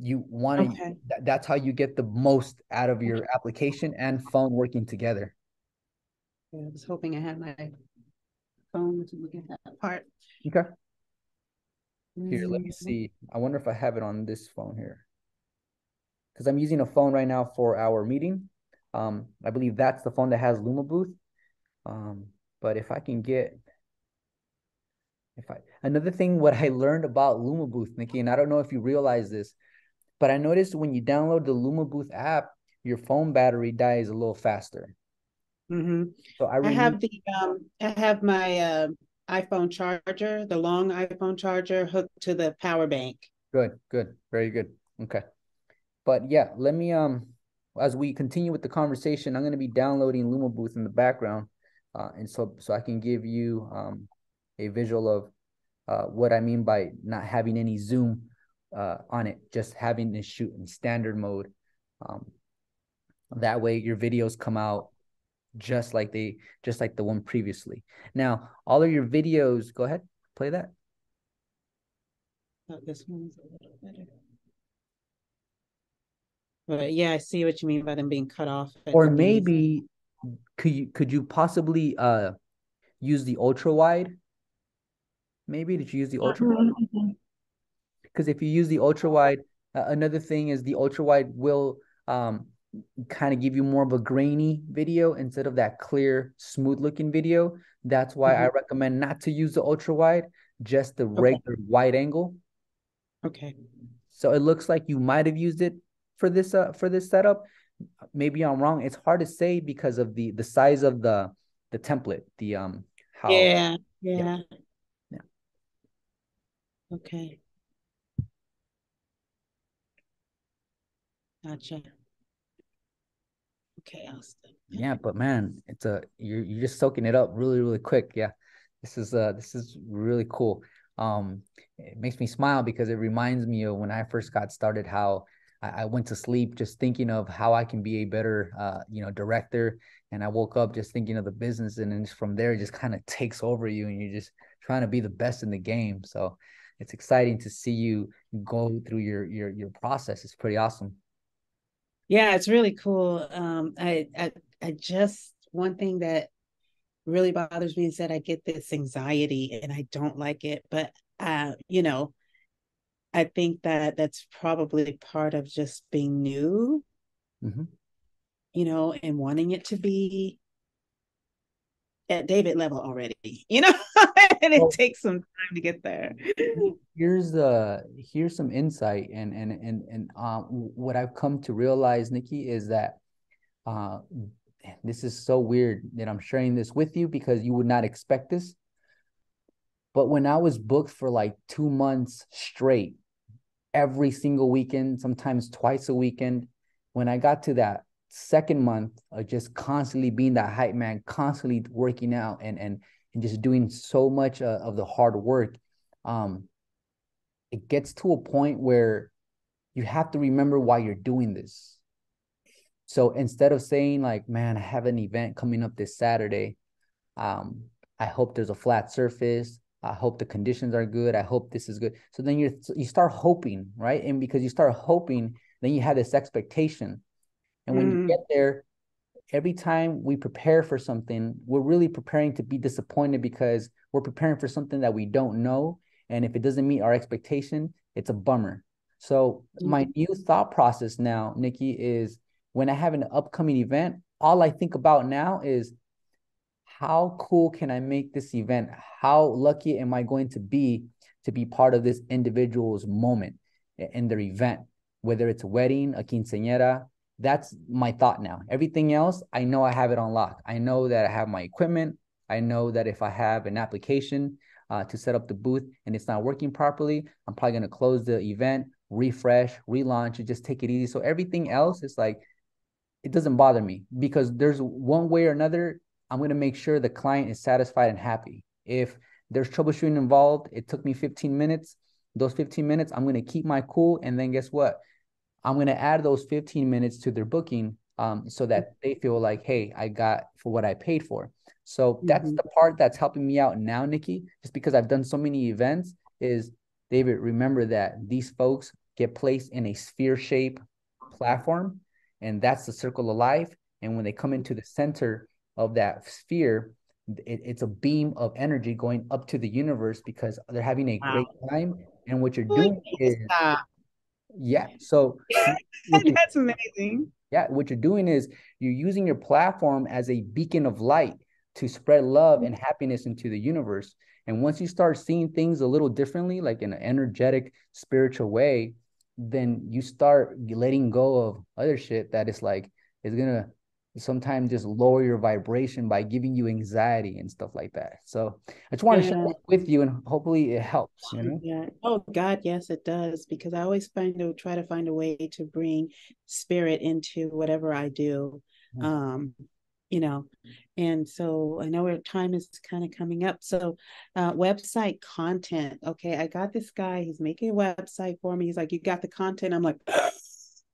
S2: You want to,
S1: Okay.
S2: that's how you get the most out of your application and phone working together.
S1: Yeah, I was hoping I had my phone to look at that part.
S2: Okay. Here, let me
S1: Mm-hmm.
S2: see. I wonder if I have it on this phone here because I'm using a phone right now for our meeting. I believe that's the phone that has Luma Booth. But if I can get, if I, another thing, what I learned about Luma Booth, Nikki, and I don't know if you realize this, but I noticed when you download the Luma Booth app, your phone battery dies a little faster.
S1: Mm-hmm.
S2: So I
S1: I
S2: removed.
S1: have my iPhone charger, the long iPhone charger hooked to the power bank.
S2: Good, good, very good. Okay. But yeah, let me as we continue with the conversation, I'm going to be downloading Luma Booth in the background, and so I can give you a visual of what I mean by not having any zoom on it, just having to shoot in standard mode. Um, that way, your videos come out just like the one previously. Now, all of your videos, go ahead, play that.
S1: Oh, this one's a little better. But yeah, I see what you mean by them being cut off at
S2: Or
S1: the knees.
S2: maybe could you possibly use the ultra wide? Maybe did you use the ultra wide? Because if you use the ultra wide, another thing is the ultra wide will kind of give you more of a grainy video instead of that clear, smooth looking video. That's why I recommend not to use the ultra wide, just the
S1: Okay.
S2: regular wide angle.
S1: Okay.
S2: So it looks like you might have used it for this setup. Maybe I'm wrong. It's hard to say because of the size of the template, the how
S1: Yeah.
S2: yeah.
S1: Yeah.
S2: Yeah.
S1: Okay. Gotcha. Okay, I'll stop.
S2: Yeah, but man, you're just soaking it up really, really quick. Yeah. This is really cool. It makes me smile because it reminds me of when I first got started, how I went to sleep just thinking of how I can be a better director. And I woke up just thinking of the business, and then just from there it just kind of takes over you and you're just trying to be the best in the game. So it's exciting to see you go through your process. It's pretty awesome.
S1: Yeah, it's really cool. I just one thing that really bothers me is that I get this anxiety and I don't like it. But I think that that's probably part of just being new,
S2: Mm-hmm.
S1: and wanting it to be at David level already, and it
S2: Well,
S1: takes some time to get there.
S2: here's some insight, and what I've come to realize, Nikki, is that uh this is so weird that I'm sharing this with you because you would not expect this. But when I was booked for like 2 months straight, every single weekend, sometimes twice a weekend, when I got to that second month of just constantly being that hype man, constantly working out and just doing so much of the hard work, um, it gets to a point where you have to remember why you're doing this. So instead of saying like, man, I have an event coming up this Saturday. Um, I hope there's a flat surface. I hope the conditions are good. I hope this is good. So then you start hoping, right? And because you start hoping, then you have this expectation. And when you get
S1: Mm,
S2: there, every time we prepare for something, we're really preparing to be disappointed because we're preparing for something that we don't know. And if it doesn't meet our expectation, it's a bummer. So my new thought process now, Nikki, is when I have an upcoming event, all I think about now is how cool can I make this event? How lucky am I going to be part of this individual's moment in their event, whether it's a wedding, a quinceañera? That's my thought now. Everything else, I know I have it on lock. I know that I have my equipment. I know that if I have an application to set up the booth and it's not working properly, I'm probably going to close the event, refresh, relaunch, and just take it easy. So everything else is like, it doesn't bother me because there's one way or another, I'm going to make sure the client is satisfied and happy. If there's troubleshooting involved, it took me 15 minutes. Those 15 minutes, I'm going to keep my cool. And then guess what? I'm going to add those 15 minutes to their booking so that they feel like, hey, I got for what I paid for. So that's
S1: mhm,
S2: the part that's helping me out now, Nikki, just because I've done so many events is, David, remember that these folks get placed in a sphere shape platform, and that's the circle of life. And when they come into the center of that sphere, it's a beam of energy going up to the universe because they're having a great
S1: wow.
S2: time. And what you're
S1: Oh, I
S2: doing
S1: can't
S2: is,
S1: stop.
S2: yeah. So what you
S1: That's amazing.
S2: yeah, what you're doing is you're using your platform as a beacon of light to spread love and happiness into the universe. And once you start seeing things a little differently, like in an energetic, spiritual way, then you start letting go of other shit that is like is gonna sometimes just lower your vibration by giving you anxiety and stuff like that. So I just want to share
S1: Yeah.
S2: that with you, and hopefully it helps, you know?
S1: Yeah. Oh God, yes, it does. Because I always try to find a way to bring spirit into whatever I do. Um, you know, and so I know our time is kind of coming up. So website content. Okay, I got this guy, he's making a website for me. He's like, you got the content. I'm like, I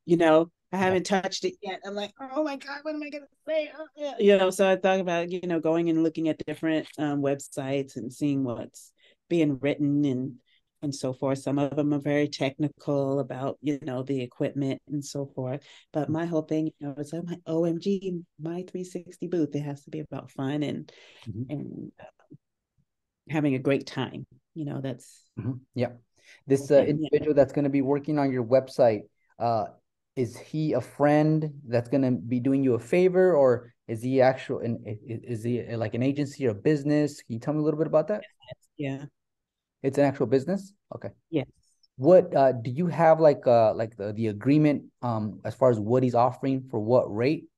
S2: Yeah.
S1: haven't touched it yet. I'm like, oh my God, what am I gonna say? Oh, yeah. So I thought about, going and looking at different websites and seeing what's being written and so forth. Some of them are very technical about, the equipment and so forth. But my whole thing, is like my OMG, my 360 booth. It has to be about fun
S2: Mhm.
S1: and having a great time. That's
S2: Yeah.
S1: the
S2: This
S1: whole thing. Yeah.
S2: individual that's going to be working on your website, uh, is he a friend that's going to be doing you a favor, or is he is he like an agency or business? Can you tell me a little bit about that?
S1: Yeah.
S2: It's an actual business? Okay.
S1: Yes.
S2: What do you have like the agreement as far as what he's offering for what rate?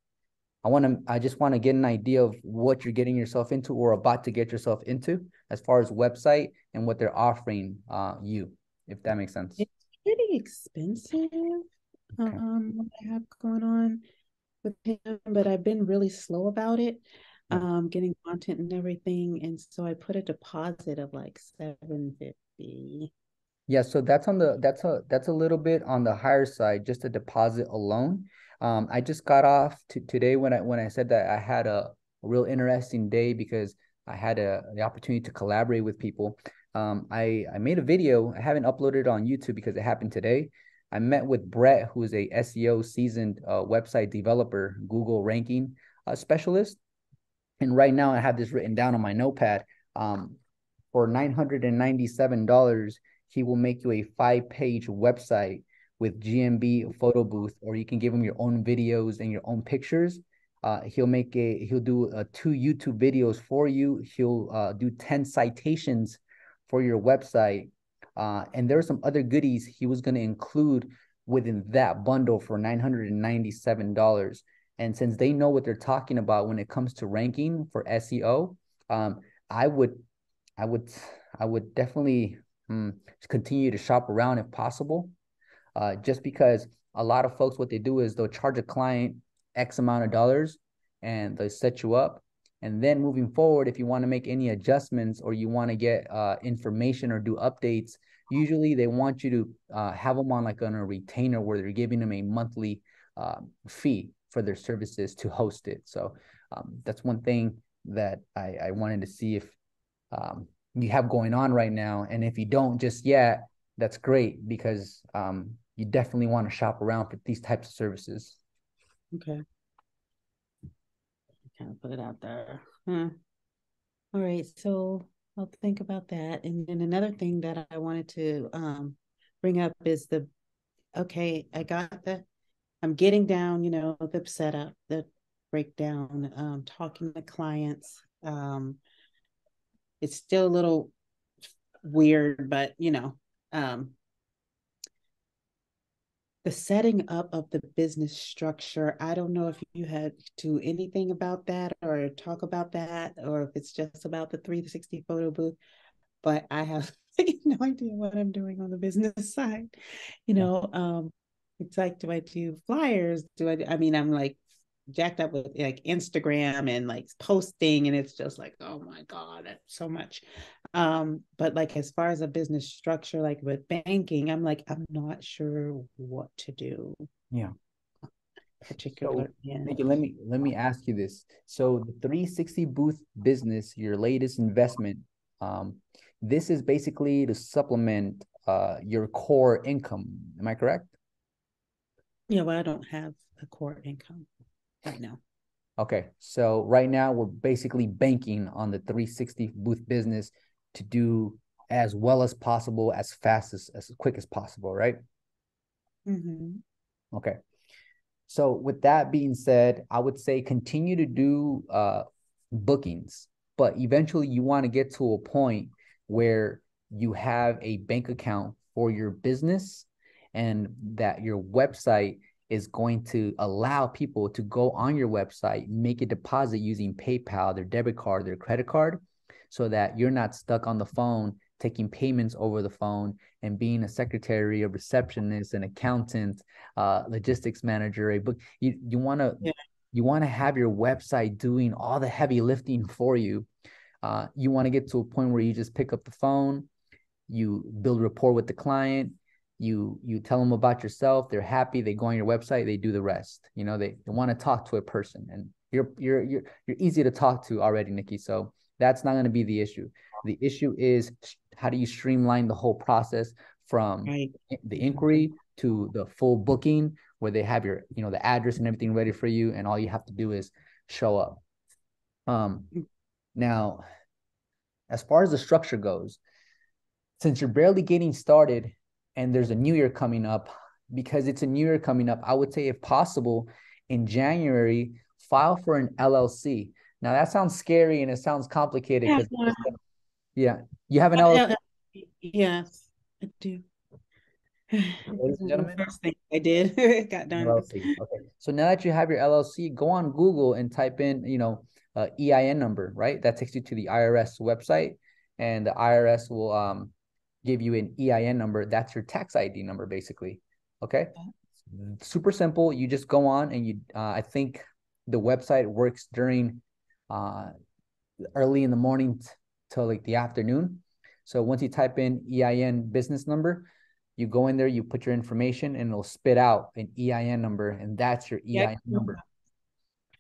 S2: I just want to get an idea of what you're getting yourself into or about to get yourself into as far as website and what they're offering you, if that makes sense.
S1: It's pretty expensive.
S2: Okay.
S1: What I have going on with him, but I've been really slow about it,
S2: Yeah.
S1: getting content and everything. And so I put a deposit of like 750.
S2: Yeah, so that's a little bit on the higher side, just a deposit alone. I just got off today when I said that I had a real interesting day because I had the opportunity to collaborate with people. I made a video. I haven't uploaded it on YouTube because it happened today. I met with Brett, who is a SEO seasoned website developer, Google ranking specialist. And right now I have this written down on my notepad. For $997, he will make you a 5-page website with GMB photo booth, or you can give him your own videos and your own pictures. He'll do 2 YouTube videos for you. He'll do 10 citations for your website. And there are some other goodies he was going to include within that bundle for $997. And since they know what they're talking about when it comes to ranking for SEO, I would I would I would definitely continue to shop around if possible. Just because a lot of folks, what they do is they'll charge a client X amount of dollars and they set you up. And then moving forward, if you want to make any adjustments or you want to get information or do updates, usually they want you to have them on a retainer where they're giving them a monthly fee for their services to host it. So that's one thing that I wanted to see if you have going on right now. And if you don't just yet, that's great because you definitely want to shop around for these types of services.
S1: Okay. Kind of put it out there. Huh. All right. So I'll think about that. And then another thing that I wanted to bring up is okay, I'm getting down, the setup, the breakdown, talking to clients. It's still a little weird, but the setting up of the business structure. I don't know if you had to anything about that or talk about that, or if it's just about the 360 photo booth, but I have no idea what I'm doing on the business side.
S2: Yeah.
S1: It's like, do I do flyers? I mean, I'm like jacked up with like Instagram and like posting, and it's just like, oh my God, that's so much. But like as far as a business structure, like with banking, I'm like, I'm not sure what to do
S2: Yeah. So,
S1: particular. Yeah.
S2: Nikki, let me ask you this. So the 360 booth business, your latest investment, um, this is basically to supplement your core income. Am I correct?
S1: Yeah, well, I don't have a core income right now.
S2: Okay, so right now we're basically banking on the 360 booth business to do as well as possible, as fast as quick as possible, right?
S1: Mm-hmm.
S2: Okay. So with that being said, I would say continue to do bookings, but eventually you want to get to a point where you have a bank account for your business and that your website is going to allow people to go on your website, make a deposit using PayPal, their debit card, their credit card, so that you're not stuck on the phone taking payments over the phone and being a secretary, a receptionist, an accountant, logistics manager, a book. You want to
S1: Yeah.
S2: you want to have your website doing all the heavy lifting for you. You want to get to a point where you just pick up the phone, you build rapport with the client, you tell them about yourself, they're happy, they go on your website, they do the rest. They want to talk to a person, and you're easy to talk to already, Nikki. So that's not going to be the issue. The issue is, how do you streamline the whole process from
S1: Right.
S2: the inquiry to the full booking, where they have your, the address and everything ready for you, and all you have to do is show up. Now, as far as the structure goes, since you're barely getting started and there's a new year coming up, because it's a new year coming up, I would say, if possible, in January, file for an LLC. Now, that sounds scary and it sounds complicated
S1: Yeah.
S2: because, yeah, you have an LLC,
S1: Yes, I do.
S2: ladies and
S1: The
S2: gentlemen?
S1: first thing I did got done.
S2: LLC. Okay. So now that you have your LLC, go on Google and type in, EIN number, right? That takes you to the IRS website, and the IRS will give you an EIN number. That's your tax ID number, basically. Okay. Super simple. You just go on and I think the website works during early in the morning till like the afternoon. So once you type in EIN business number, you go in there, you put your information, and it'll spit out an EIN number, and that's your
S1: Yeah,
S2: EIN number.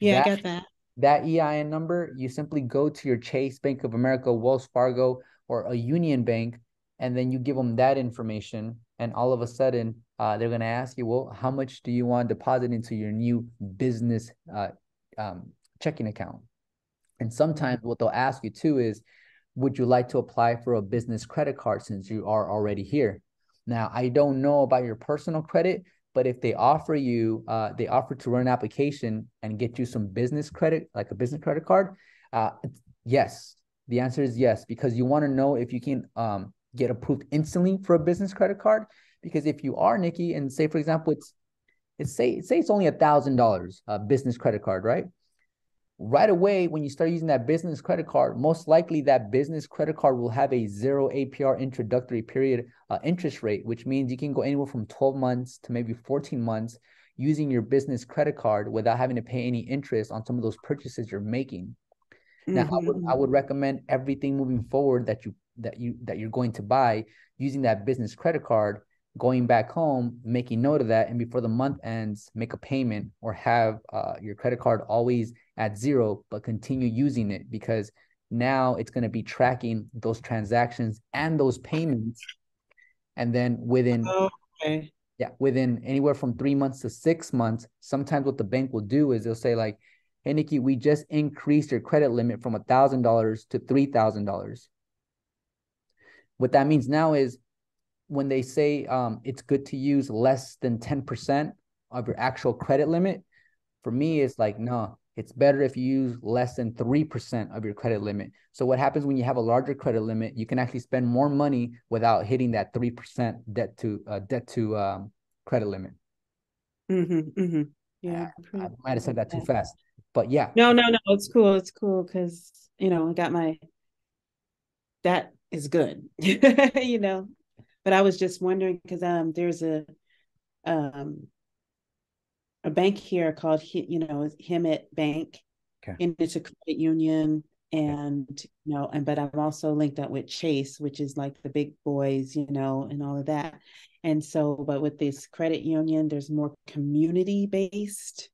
S1: yeah, I
S2: That
S1: got that.
S2: that EIN number, you simply go to your Chase, Bank of America, Wells Fargo, or a Union Bank, and then you give them that information, and all of a sudden, they're going to ask you, well, how much do you want deposited into your new business checking account? And sometimes what they'll ask you too is, would you like to apply for a business credit card since you are already here? Now, I don't know about your personal credit, but if they offer to run an application and get you some business credit, like a business credit card, yes. The answer is yes, because you want to know if you can get approved instantly for a business credit card. Because if you are, Nikki, and say, for example, say it's only $1,000 business credit card, right? Right away, when you start using that business credit card, most likely that business credit card will have a zero APR introductory period interest rate, which means you can go anywhere from 12 months to maybe 14 months using your business credit card without having to pay any interest on some of those purchases you're making. Now, I would recommend everything moving forward that you're going to buy using that business credit card, going back home, making note of that, and before the month ends, make a payment, or have your credit card always at zero, but continue using it, because now it's going to be tracking those transactions and those payments. And then
S1: Okay.
S2: within anywhere from 3 months to 6 months, sometimes what the bank will do is they'll say like, hey, Nikki, we just increased your credit limit from $1,000 to $3,000. What that means now is, when they say it's good to use less than 10% of your actual credit limit, for me, it's like, no, it's better if you use less than 3% of your credit limit. So what happens when you have a larger credit limit, you can actually spend more money without hitting that 3% debt to credit limit.
S1: Yeah,
S2: I
S1: pretty
S2: might have
S1: cool
S2: said
S1: with
S2: that too
S1: that.
S2: fast, but yeah.
S1: No, no, no, it's cool. It's cool because, I got that is good, But I was just wondering because there's um a bank here called Hemet Bank,
S2: Okay.
S1: and it's a credit union.
S2: Okay.
S1: But I'm also linked up with Chase, which is like the big boys, and all of that. And so, but with this credit union, there's more community based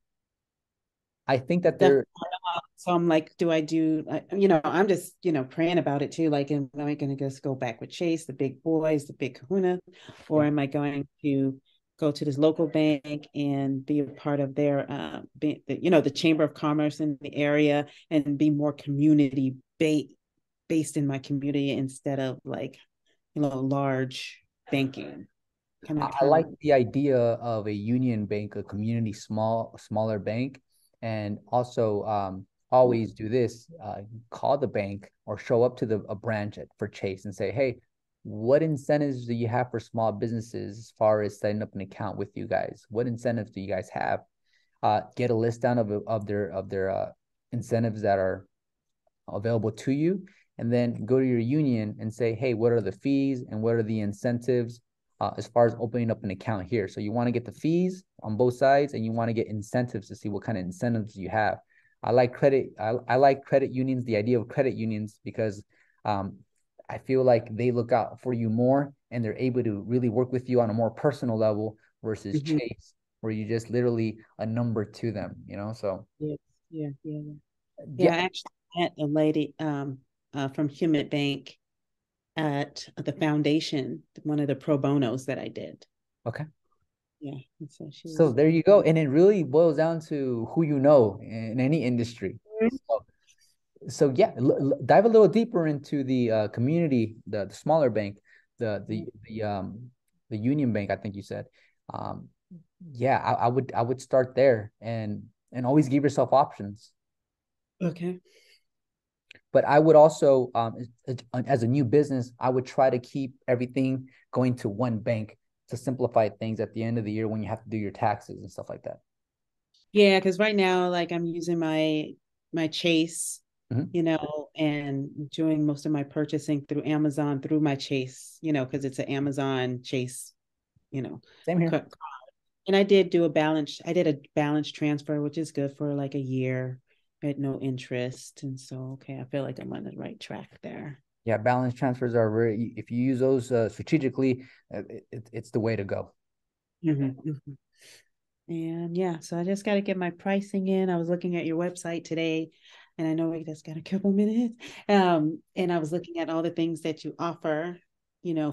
S2: I think that
S1: stuff.
S2: they're
S1: So I'm like, do I do, I'm just, praying about it too. Like, am I going to just go back with Chase, the big boys, the big kahuna, or
S2: yeah.
S1: am I going to go to this local bank and be a part of their, the Chamber of Commerce in the area, and be more community based in my community instead of like, large banking.
S2: I like the idea of a union bank, a community smaller bank, and also always do this: call the bank or show up to a branch for Chase and say, "Hey, what incentives do you have for small businesses as far as setting up an account with you guys? What incentives do you guys have? Get a list down of their incentives that are available to you, and then go to your union and say, hey, what are the fees and what are the incentives as far as opening up an account here? So you want to get the fees on both sides, and you want to get incentives to see what kind of incentives you have. I like credit. I like credit unions, the idea of credit unions, because I feel like they look out for you more and they're able to really work with you on a more personal level versus
S1: Mm-hmm.
S2: Chase, where you just literally a number to them, you know? So
S1: Yes. Yeah. Yeah. Yeah.
S2: yeah.
S1: I actually met a lady from Human Bank at the foundation, one of the pro bonos that I did.
S2: Okay.
S1: Yeah. And so she
S2: So
S1: was
S2: there you go. And it really boils down to who you know in any industry. So yeah, dive a little deeper into the community, the smaller bank, the the the um the Union Bank, I think you said. Um, yeah, I would start there and always give yourself options.
S1: okay.
S2: But I would also, as a new business, I would try to keep everything going to one bank to simplify things at the end of the year when you have to do your taxes and stuff like that.
S1: Yeah, because right now, like I'm using my Chase,
S2: Mhm.
S1: and doing most of my purchasing through Amazon through my Chase, because it's an Amazon Chase, you know,
S2: Same here.
S1: cut. And I did a balance transfer, which is good for like a year at no interest. And so, okay, I feel like I'm on the right track there.
S2: Yeah, balance transfers are very, if you use those strategically, it's the way to go.
S1: Mm-hmm. And yeah, so I just got to get my pricing in. I was looking at your website today, and I know we just got a couple minutes. And I was looking at all the things that you offer,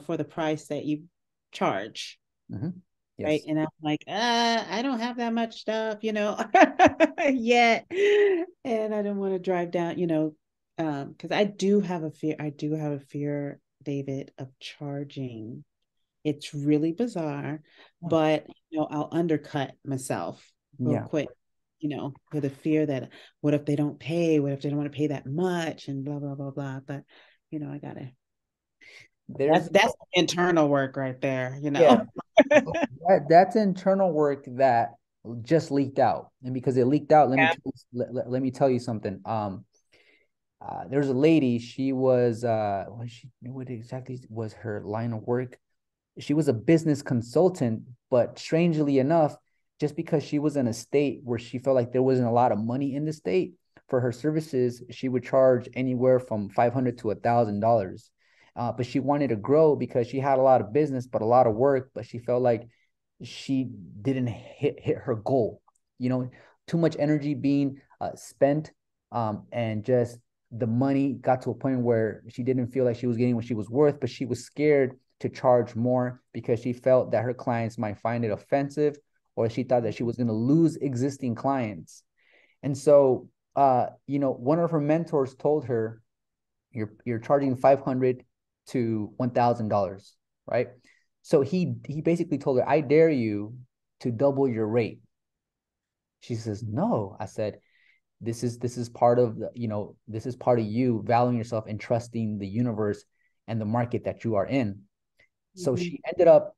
S1: for the price that you charge,
S2: Hmm.
S1: right?
S2: Yes.
S1: And I'm like, I don't have that much stuff, yet, and I don't want to drive down, because I do have a fear. I do have a fear, David, of charging. It's really bizarre,
S2: Yeah.
S1: but I'll undercut myself real
S2: Yeah.
S1: quick, with a fear that what if they don't pay? What if they don't want to pay that much and blah blah blah blah. But I gotta
S2: There's
S1: that's internal work right there,
S2: yeah, that's internal work that just leaked out. And because it leaked out,
S1: Yeah.
S2: let me tell you something. There's a lady, she was what exactly was her line of work? She was a business consultant, but strangely enough, just because she was in a state where she felt like there wasn't a lot of money in the state for her services, she would charge anywhere from $500 to $1,000. But she wanted to grow because she had a lot of business, but a lot of work, but she felt like she didn't hit her goal. You know, too much energy being spent, and just the money got to a point where she didn't feel like she was getting what she was worth, but she was scared to charge more because she felt that her clients might find it offensive, or she thought that she was going to lose existing clients. And so, one of her mentors told her, you're charging 500 to $1,000, right? So he basically told her, I dare you to double your rate. She says, no. I said, this is part of this is part of you valuing yourself and trusting the universe and the market that you are in. So
S1: Mhm.
S2: she ended up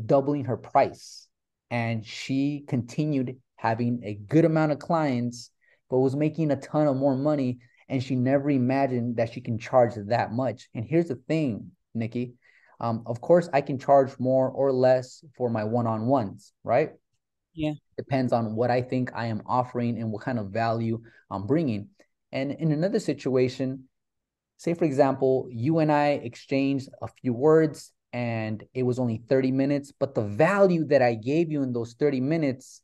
S2: doubling her price, and she continued having a good amount of clients, but was making a ton of more money. And she never imagined that she can charge that much. And here's the thing, Nikki. Of course, I can charge more or less for my one-on-ones, right?
S1: Yeah.
S2: Depends on what I think I am offering and what kind of value I'm bringing. And in another situation, say for example, you and I exchanged a few words and it was only 30 minutes, but the value that I gave you in those 30 minutes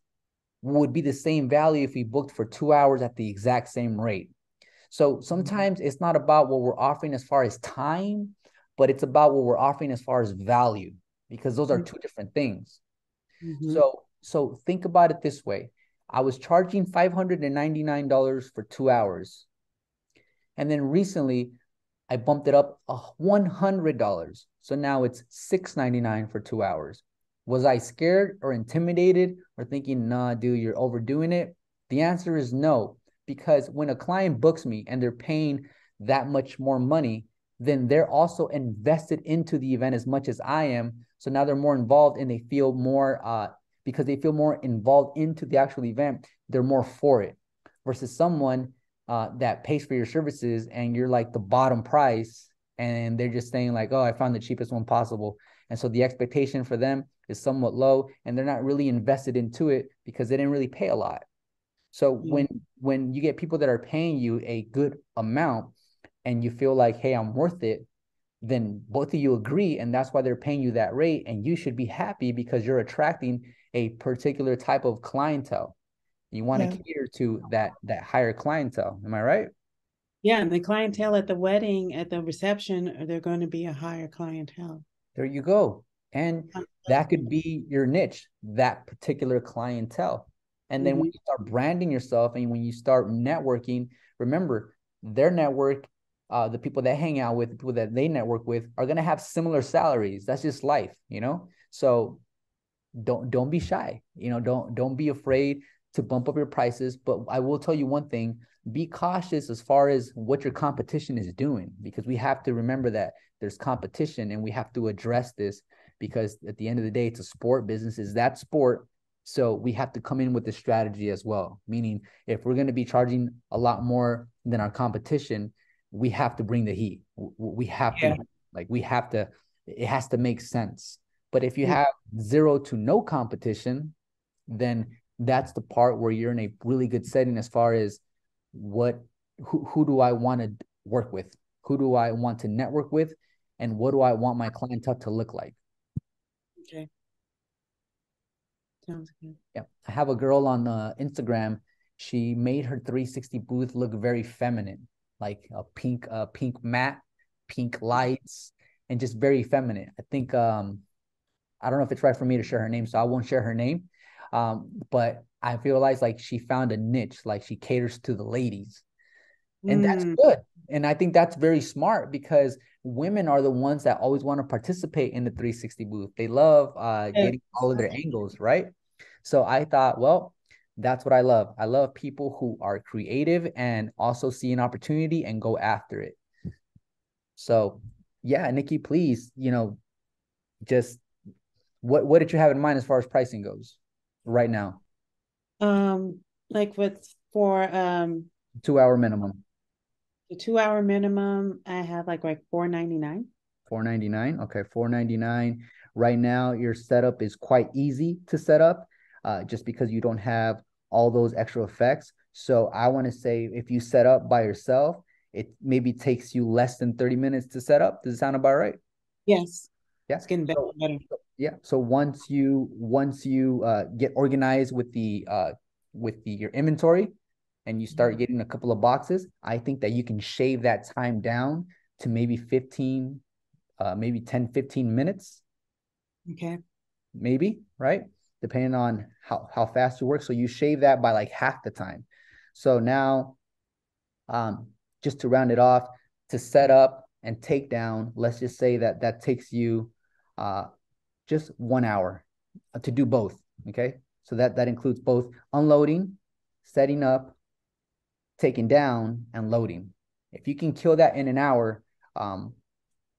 S2: would be the same value if we booked for 2 hours at the exact same rate. So sometimes it's not about what we're offering as far as time, but it's about what we're offering as far as value, because those are two different things.
S1: Mm-hmm.
S2: So think about it this way. I was charging $599 for 2 hours. And then recently I bumped it up $100. So now it's $699 for 2 hours. Was I scared or intimidated or thinking, nah, dude, you're overdoing it? The answer is no, because when a client books me and they're paying that much more money, then they're also invested into the event as much as I am. So now they're more involved and they feel more, because they feel more involved into the actual event, they're more for it. Versus someone that pays for your services and you're like the bottom price and they're just saying like, oh, I found the cheapest one possible. And so the expectation for them is somewhat low and they're not really invested into it because they didn't really pay a lot. So when you get people that are paying you a good amount and you feel like, hey, I'm worth it, then both of you agree, and that's why they're paying you that rate, and you should be happy because you're attracting a particular type of clientele. You want
S1: Yeah.
S2: to cater to that higher clientele. Am I right?
S1: Yeah, and the clientele at the wedding, at the reception, they're going to be a higher clientele.
S2: There you go. And that could be your niche, that particular clientele. And then when
S1: Mm-hmm.
S2: you start branding yourself and when you start networking, remember their network, the people that hang out with, the people that they network with are going to have similar salaries. That's just life, you know? So don't be shy. You know, don't be afraid to bump up your prices. But I will tell you one thing, be cautious as far as what your competition is doing, because we have to remember that there's competition and we have to address this because at the end of the day, it's a sport. Business is that sport. So we have to come in with a strategy as well. Meaning if we're going to be charging a lot more than our competition, we have to bring the heat. We have to,
S1: Yeah.
S2: like, we have to, it has to make sense. But if you
S1: Mm.
S2: have zero to no competition, then that's the part where you're in a really good setting as far as what who do I want to work with? Who do I want to network with? And what do I want my clientele to look like?
S1: Okay. Sounds good.
S2: Yeah. I have a girl on Instagram. She made her 360 booth look very feminine, like a pink mat, pink lights, and just very feminine. I think I don't know if it's right for me to share her name, so I won't share her name. But I feel like she found a niche, like she caters to the ladies. And that's
S1: Mm.
S2: good. And I think that's very smart because women are the ones that always want to participate in the 360 booth. They love
S1: Yeah.
S2: getting all of their angles, right? So I thought, well, that's what I love. I love people who are creative and also see an opportunity and go after it. So yeah, Nikki, please, just what did you have in mind as far as pricing goes right now?
S1: Um, like with for
S2: 2 hour minimum.
S1: the 2 hour minimum, I have like 4.99.
S2: 499. Okay, 499. Right now, your setup is quite easy to set up, just because you don't have all those extra effects. So I want to say if you set up by yourself, it maybe takes you less than 30 minutes to set up. Does it sound about right?
S1: Yes,
S2: Yeah.
S1: it's getting better
S2: So
S1: and better.
S2: yeah. So once you get organized with your inventory and you start getting a couple of boxes, I think that you can shave that time down to maybe 15, maybe 10, 15 minutes,
S1: Okay.
S2: maybe, right? Depending on how fast you work. So you shave that by like half the time. So now, um, just to round it off, to set up and take down, let's just say that that takes you just 1 hour to do both. Okay. So that includes both unloading, setting up, taking down, and loading. If you can kill that in an hour, um,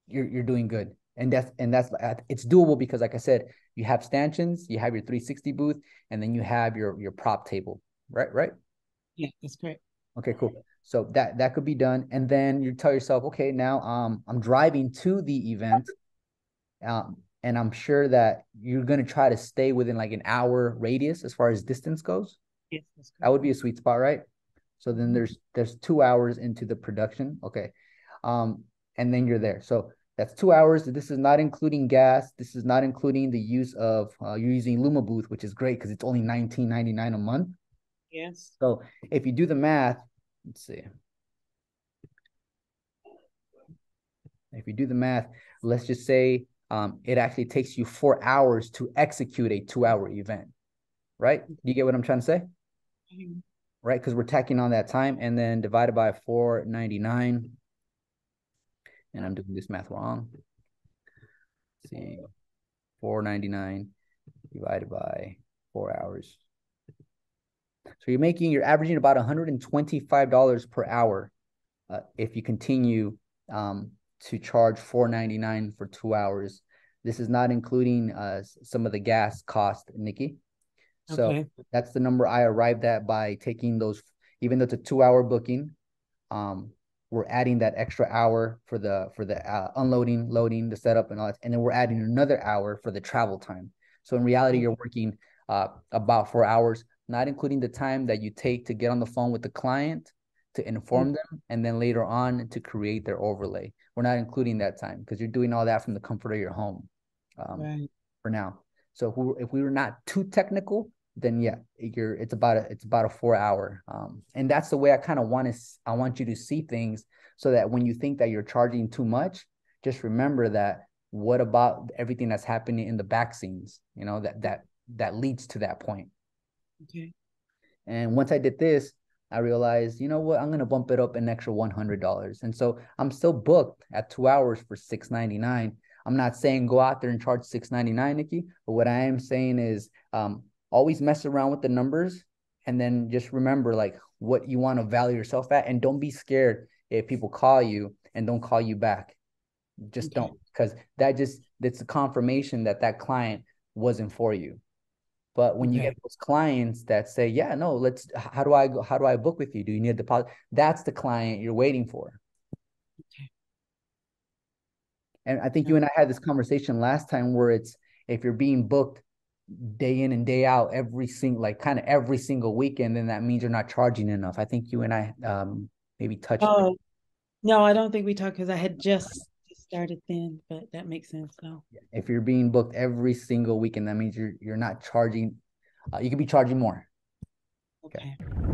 S2: you're doing good. And that's it's doable because like I said, you have stanchions, you have your 360 booth, and then you have your prop table. Right?
S1: Yeah, that's great.
S2: Okay, cool. So that could be done. And then you tell yourself, okay, now I'm driving to the event. And I'm sure that you're gonna try to stay within like an hour radius as far as distance goes.
S1: Yes, that's
S2: That
S1: great.
S2: would be a sweet spot, right? So then there's 2 hours into the production. Okay. Um, and then you're there. So that's 2 hours. This is not including gas. This is not including the use of you're using Luma Booth, which is great because it's only $19.99 a month.
S1: Yes.
S2: So if you do the math, let's see. If you do the math, let's just say it actually takes you 4 hours to execute a 2 hour event, right? Do you get what I'm trying to say?
S1: Mhm.
S2: Right? Because we're tacking on that time and then divided by 499. And I'm doing this math wrong. Let's see, 499 divided by 4 hours. So you're averaging about $125 per hour if you continue to charge $4.99 for 2 hours. This is not including some of the gas cost, Nikki. So
S1: Okay.
S2: that's the number I arrived at by taking those, even though it's a 2 hour booking. Um, we're adding that extra hour for the unloading, loading, the setup, and all that, and then we're adding another hour for the travel time. So in reality, you're working about 4 hours, not including the time that you take to get on the phone with the client to inform them, and then later on to create their overlay. We're not including that time because you're doing all that from the comfort of your home,
S1: Right.
S2: for now. So if we were not too technical, then yeah, it's about a 4 hour, and that's the way I want you to see things, so that when you think that you're charging too much, just remember that what about everything that's happening in the back scenes, that leads to that point.
S1: Okay.
S2: And once I did this, I realized, you know what, I'm gonna bump it up an extra $100. And so I'm still booked at 2 hours for $6.99. I'm not saying go out there and charge $6.99, Nikki, but what I am saying is always mess around with the numbers, and then just remember like what you want to value yourself at, and don't be scared if people call you and don't call you back. Just
S1: Okay.
S2: don't, because that's a confirmation that that client wasn't for you. But when you get
S1: Okay.
S2: those clients that say, yeah, no, how do I go? How do I book with you? Do you need a deposit? That's the client you're waiting for.
S1: Okay.
S2: And I think you
S1: No.
S2: and I had this conversation last time where it's, if you're being booked day in and day out, like kind of every single weekend, then that means you're not charging enough. I think you and I maybe touched.
S1: Oh, no, I don't think we talked because I had just started then, but that makes sense now.
S2: If you're being booked every single weekend, that means you're not charging. You could be charging more. Okay.
S1: Okay.